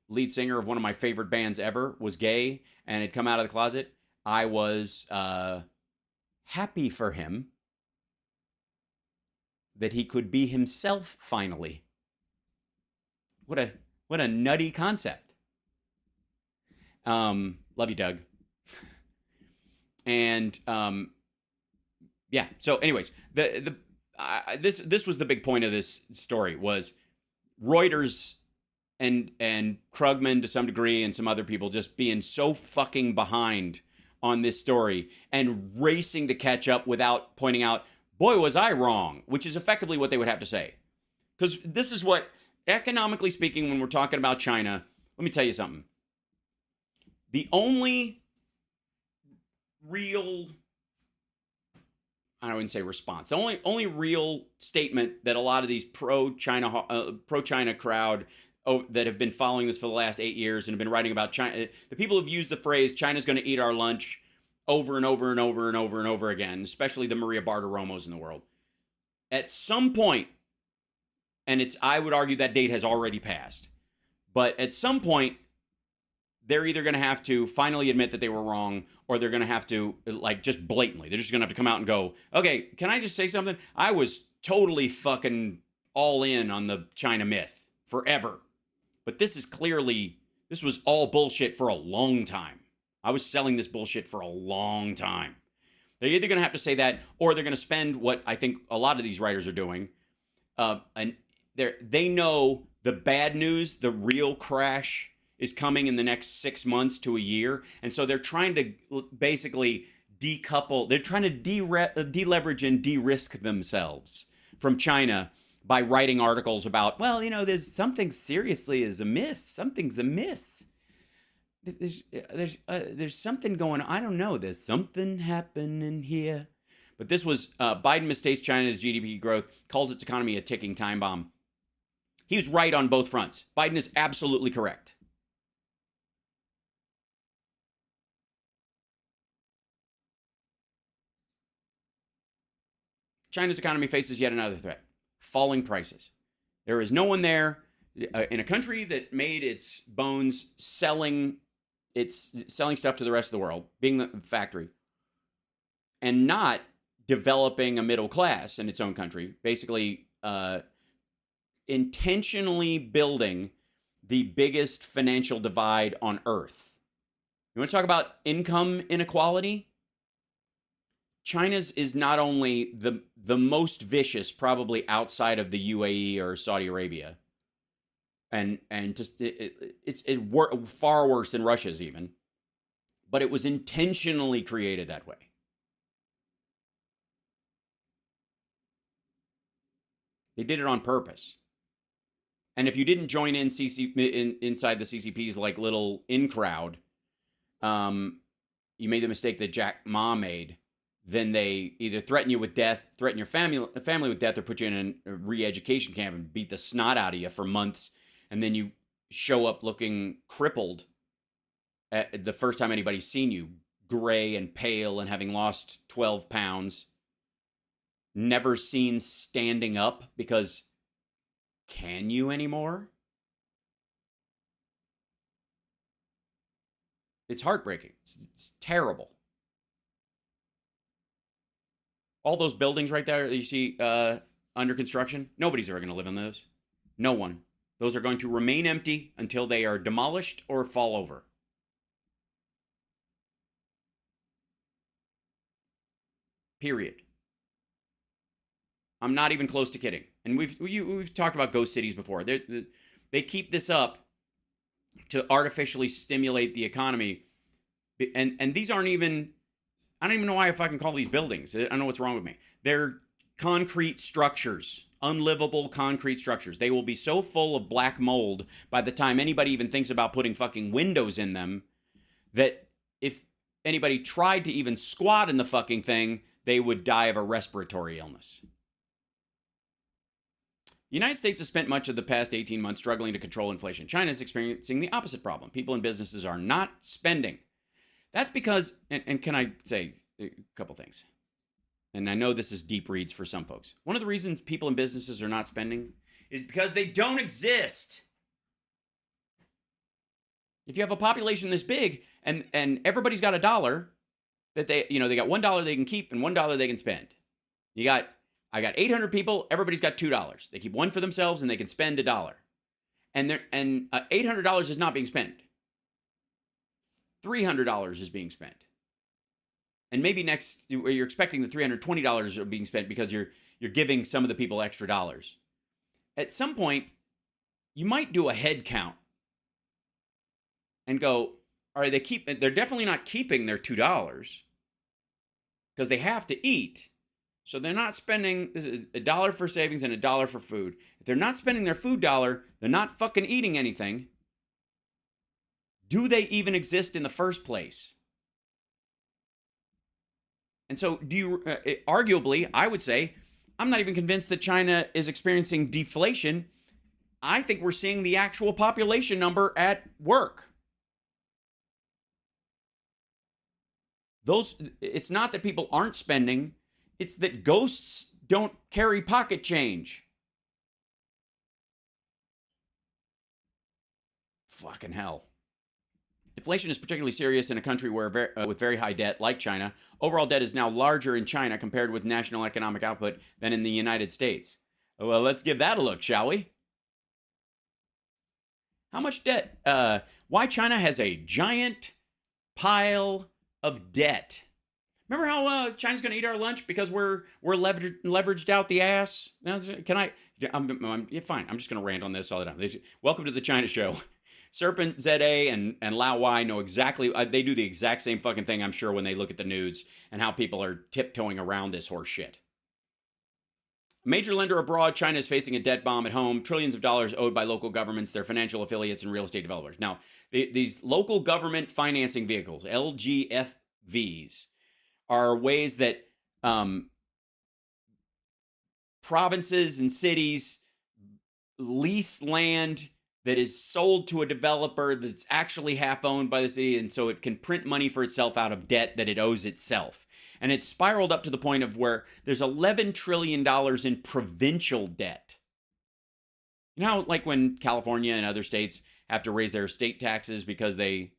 lead singer of one of my favorite bands ever, was gay and had come out of the closet. I was happy for him that he could be himself finally. What a nutty concept. Love you, Doug. And yeah. So, anyways, this was the big point of this story, was Reuters and Krugman to some degree, and some other people just being so fucking behind on this story and racing to catch up without pointing out, boy, was I wrong, which is effectively what they would have to say. Because this is what, economically speaking, when we're talking about China, let me tell you something. The only real, I wouldn't say response, the only real statement that a lot of these pro-China crowd that have been following this for the last 8 years and have been writing about China, the people who've used the phrase China's going to eat our lunch over and over and over and over and over again, especially the Maria Bartiromos in the world. At some point, and I would argue that date has already passed, but at some point, they're either going to have to finally admit that they were wrong, or they're going to have to, just blatantly, they're just going to have to come out and go, okay, can I just say something? I was totally fucking all in on the China myth forever. But this was all bullshit for a long time. I was selling this bullshit for a long time. They're either going to have to say that, or they're going to spend what I think a lot of these writers are doing. And they know the bad news, the real crash, is coming in the next 6 months to a year. And so they're trying to basically decouple. They're trying to deleverage and de-risk themselves from China by writing articles about, there's something seriously is amiss. Something's amiss. There's something going on. I don't know. There's something happening here. But this was Biden mistakes China's GDP growth, calls its economy a ticking time bomb. He's right on both fronts. Biden is absolutely correct. China's economy faces yet another threat: falling prices. There is no one there in a country that made its bones selling stuff to the rest of the world, being the factory, and not developing a middle class in its own country, basically intentionally building the biggest financial divide on earth. You want to talk about income inequality? China's is not only the most vicious, probably outside of the UAE or Saudi Arabia, and just it's far worse than Russia's even, but it was intentionally created that way. They did it on purpose. And if you didn't join in inside the CCP's like little in crowd, you made the mistake that Jack Ma made. Then they either threaten you with death, threaten your family with death, or put you in a re-education camp and beat the snot out of you for months, and then you show up looking crippled at the first time anybody's seen you, gray and pale and having lost 12 pounds, never seen standing up because can you anymore? It's heartbreaking. It's terrible. All those buildings right there that you see under construction, nobody's ever going to live in those. No one. Those are going to remain empty until they are demolished or fall over. Period. I'm not even close to kidding. And we've talked about ghost cities before. They keep this up to artificially stimulate the economy. And these aren't even, I don't even know why I fucking call these buildings. I don't know what's wrong with me. They're concrete structures, unlivable concrete structures. They will be so full of black mold by the time anybody even thinks about putting fucking windows in them that if anybody tried to even squat in the fucking thing, they would die of a respiratory illness. The United States has spent much of the past 18 months struggling to control inflation. China is experiencing the opposite problem. People and businesses are not spending. That's because, and can I say a couple things? And I know this is deep reads for some folks. One of the reasons people and businesses are not spending is because they don't exist. If you have a population this big and everybody's got a dollar that they got $1 they can keep and $1 they can spend. I got 800 people, everybody's got $2. They keep one for themselves and they can spend $1. And $800 is not being spent. $300 is being spent. And maybe next you're expecting the $320 are being spent because you're giving some of the people extra dollars. At some point, you might do a head count and go, all right, they're definitely not keeping their $2 because they have to eat. So they're not spending $1 for savings and $1 for food. If they're not spending their food dollar, they're not fucking eating anything. Do they even exist in the first place? And so arguably, I would say, I'm not even convinced that China is experiencing deflation. I think we're seeing the actual population number at work. It's not that people aren't spending. It's that ghosts don't carry pocket change. Fucking hell. Inflation is particularly serious in a country with very high debt like China. Overall debt is now larger in China compared with national economic output than in the United States. Well, let's give that a look, shall we? How much debt? Why China has a giant pile of debt. Remember how China's going to eat our lunch because we're leveraged out the ass? Can I? I'm fine. I'm just going to rant on this all the time. Welcome to the China Show. Serpent ZA and Lao Y know exactly. They do the exact same fucking thing, I'm sure, when they look at the news and how people are tiptoeing around this horse shit. Major lender abroad, China is facing a debt bomb at home. Trillions of dollars owed by local governments, their financial affiliates, and real estate developers. Now, these local government financing vehicles, LGFVs, are ways that provinces and cities lease land that is sold to a developer that's actually half owned by the city, and so it can print money for itself out of debt that it owes itself. And it's spiraled up to the point of where there's $11 trillion in provincial debt. You know, like when California and other states have to raise their state taxes because they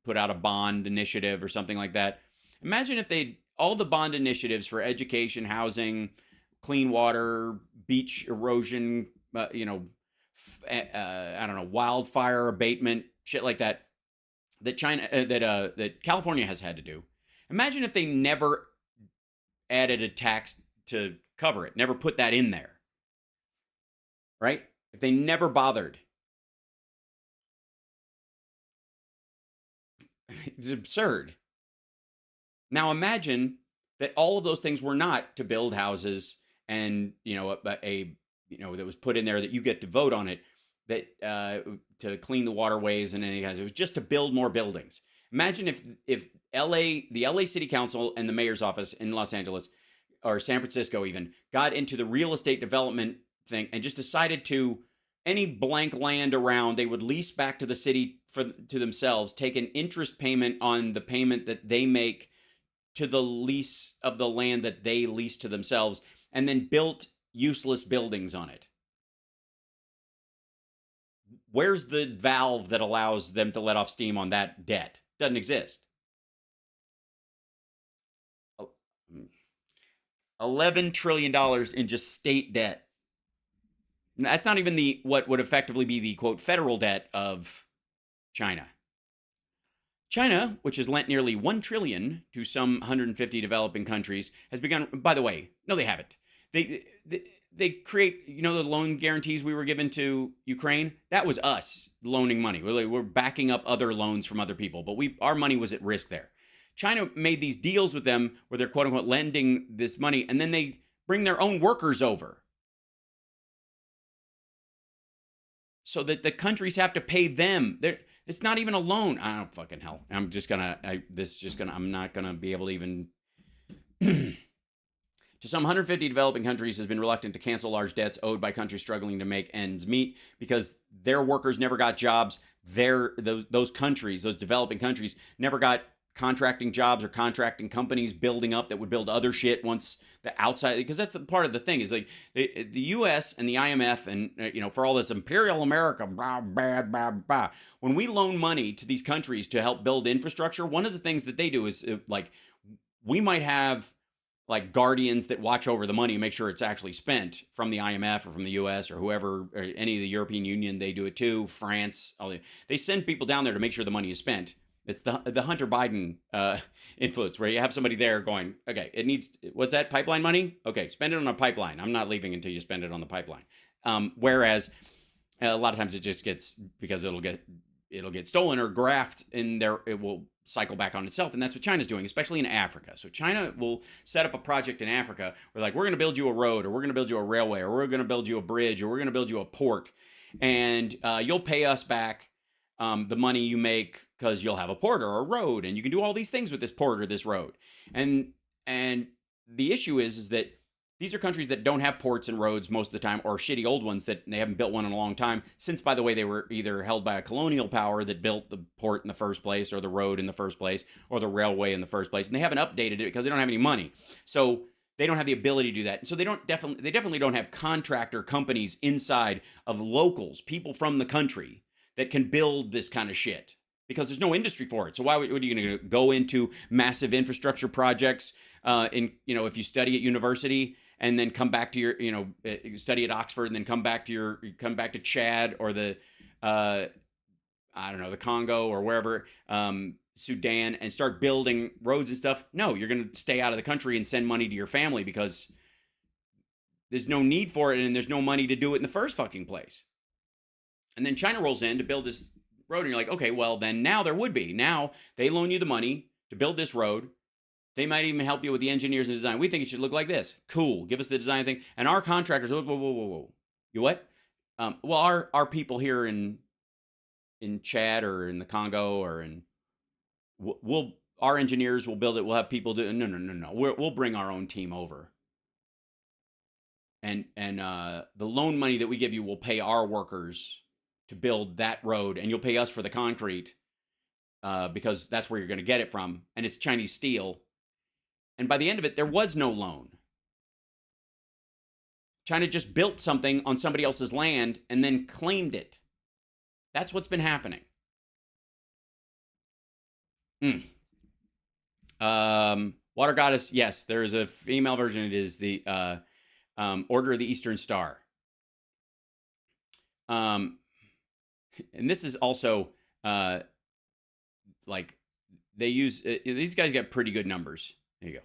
put out a bond initiative or something like that. Imagine if they all the bond initiatives for education, housing, clean water, beach erosion, I don't know, wildfire abatement, shit like that, that California has had to do. Imagine if they never added a tax to cover it, never put that in there, right? If they never bothered. It's absurd. Now imagine that all of those things were not to build houses and, that was put in there that you get to vote on it, that to clean the waterways and anything else. It was just to build more buildings. Imagine if the LA City Council and the mayor's office in Los Angeles or San Francisco even got into the real estate development thing and just decided to any blank land around they would lease back to the city to themselves, take an interest payment on the payment that they make to the lease of the land that they lease to themselves, and then built useless buildings on it. Where's the valve that allows them to let off steam on that debt? Doesn't exist. $11 trillion in just state debt. That's not even what would effectively be the, quote, federal debt of China. China, which has lent nearly $1 trillion to some 150 developing countries, has begun. By the way, no, they haven't. They create, the loan guarantees we were given to Ukraine. That was us loaning money. We're backing up other loans from other people, but our money was at risk there. China made these deals with them where they're, quote unquote, lending this money, and then they bring their own workers over, so that the countries have to pay them. It's not even a loan. I don't fucking hell. I'm not gonna be able to even. To some 150 developing countries has been reluctant to cancel large debts owed by countries struggling to make ends meet because their workers never got jobs. Those countries, those developing countries, never got contracting jobs or contracting companies building up that would build other shit once the outside, because that's part of the thing is like the US and the IMF and for all this imperial America, blah, blah, blah, blah. When we loan money to these countries to help build infrastructure, one of the things that they do is we might have like guardians that watch over the money and make sure it's actually spent from the IMF or from the US or whoever, or any of the European Union. They do it too. France, they send people down there to make sure the money is spent. It's the Hunter Biden influence where you have somebody there going, okay, it needs, what's that, pipeline money? Okay, spend it on a pipeline. I'm not leaving until you spend it on the pipeline. Whereas a lot of times it just gets, because it'll get stolen or grafted in there, it will cycle back on itself. And that's what China's doing, especially in Africa. So China will set up a project in Africa where we're going to build you a road, or we're going to build you a railway, or we're going to build you a bridge, or we're going to build you a port. And you'll pay us back the money you make because you'll have a port or a road, and you can do all these things with this port or this road. And the issue is that these are countries that don't have ports and roads most of the time, or shitty old ones that they haven't built one in a long time. Since, by the way, they were either held by a colonial power that built the port in the first place, or the road in the first place, or the railway in the first place, and they haven't updated it because they don't have any money. So they don't have the ability to do that. And so they definitely don't have contractor companies inside of locals, people from the country that can build this kind of shit, because there's no industry for it. So why are you going to go into massive infrastructure projects if you study at university and then come back to your, study at Oxford and then come back to Chad or the Congo or wherever, Sudan, and start building roads and stuff? No, you're going to stay out of the country and send money to your family because there's no need for it and there's no money to do it in the first fucking place. And then China rolls in to build this road, and you're like, okay, well, then now there would be. Now they loan you the money to build this road. They might even help you with the engineers and design. We think it should look like this. Cool. Give us the design thing. And our contractors, whoa. You what? Well, our people here in Chad or in the Congo or our engineers will build it. We'll have people do. No. We'll bring our own team over. the loan money that we give you will pay our workers to build that road, and you'll pay us for the concrete because that's where you're going to get it from, and it's Chinese steel. And by the end of it, there was no loan. China just built something on somebody else's land and then claimed it. That's what's been happening. Water Goddess, yes, there is a female version. It is the Order of the Eastern Star. And this is also like they use these guys got pretty good numbers. There you go.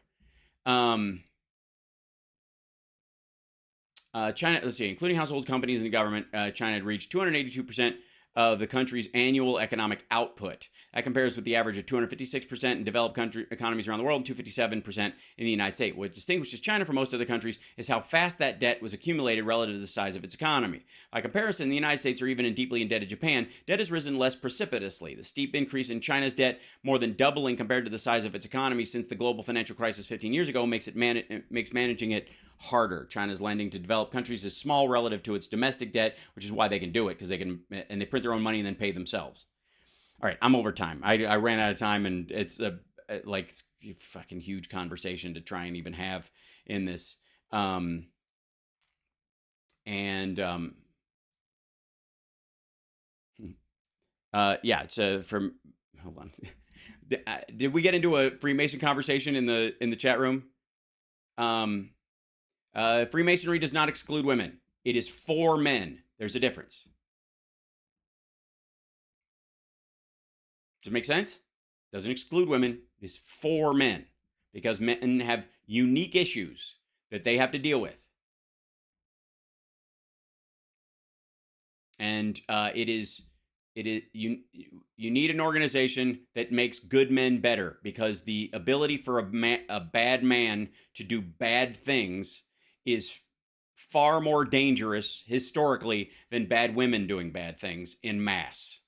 China, let's see, including household companies and the government, China had reached 282% of the country's annual economic output. That compares with the average of 256% in developed country economies around the world and 257% in the United States. What distinguishes China from most other countries is how fast that debt was accumulated relative to the size of its economy. By comparison, the United States, or even in deeply indebted Japan, debt has risen less precipitously. The steep increase in China's debt, more than doubling compared to the size of its economy since the global financial crisis 15 years ago, makes managing it harder. China's lending to developed countries is small relative to its domestic debt, which is why they can do it, because they can, and they print their own money and then pay themselves. All right, I'm over time. I ran out of time, and it's a fucking huge conversation to try and even have in this. Yeah, it's from. Hold on. Did we get into a Freemason conversation in the chat room? Freemasonry does not exclude women. It is for men. There's a difference. Does it make sense? Doesn't exclude women. It is for men, because men have unique issues that they have to deal with. And you need an organization that makes good men better, because the ability for a bad man to do bad things is far more dangerous historically than bad women doing bad things in mass.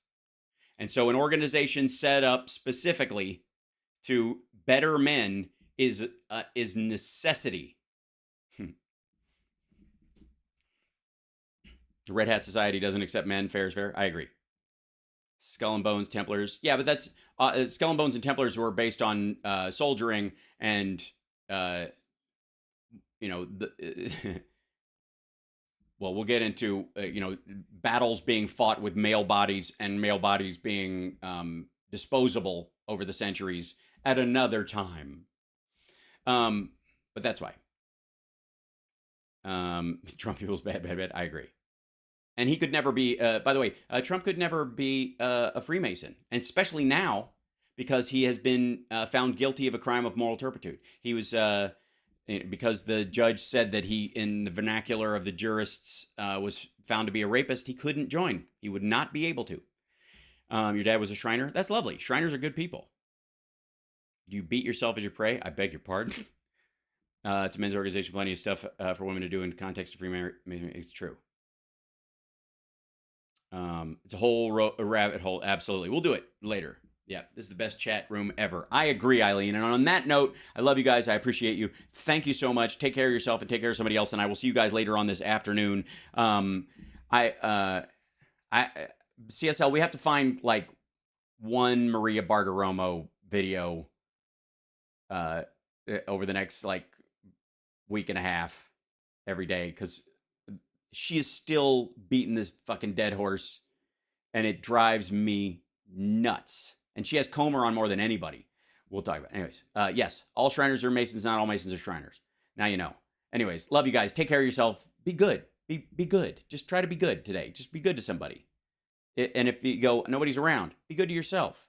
And so an organization set up specifically to better men is necessity. The Red Hat Society doesn't accept men. Fair is fair. I agree. Skull and Bones Templars. Yeah, but that's Skull and Bones and Templars were based on soldiering and well, we'll get into battles being fought with male bodies and male bodies being disposable over the centuries at another time. But that's why. Trump people's bad. I agree. And he could never be, by the way, Trump could never be a Freemason, and especially now, because he has been found guilty of a crime of moral turpitude. He was, because the judge said that he, in the vernacular of the jurists, was found to be a rapist, he couldn't join. He would not be able to. Your dad was a Shriner? That's lovely. Shriners are good people. Do you beat yourself as you pray? I beg your pardon. It's a men's organization, plenty of stuff for women to do in context of Freemasonry. It's true. It's a whole rabbit hole. Absolutely. We'll do it later. Yeah, this is the best chat room ever. I agree, Eileen. And on that note, I love you guys. I appreciate you. Thank you so much. Take care of yourself and take care of somebody else. And I will see you guys later on this afternoon. CSL, we have to find like one Maria Bartiromo video over the next like week and a half every day, because she is still beating this fucking dead horse, and it drives me nuts. And she has Comer on more than anybody. We'll talk about it. Anyways, yes, all Shriners are Masons. Not all Masons are Shriners. Now you know. Anyways, love you guys. Take care of yourself. Be good. Be good. Just try to be good today. Just be good to somebody. And if you go, nobody's around, be good to yourself.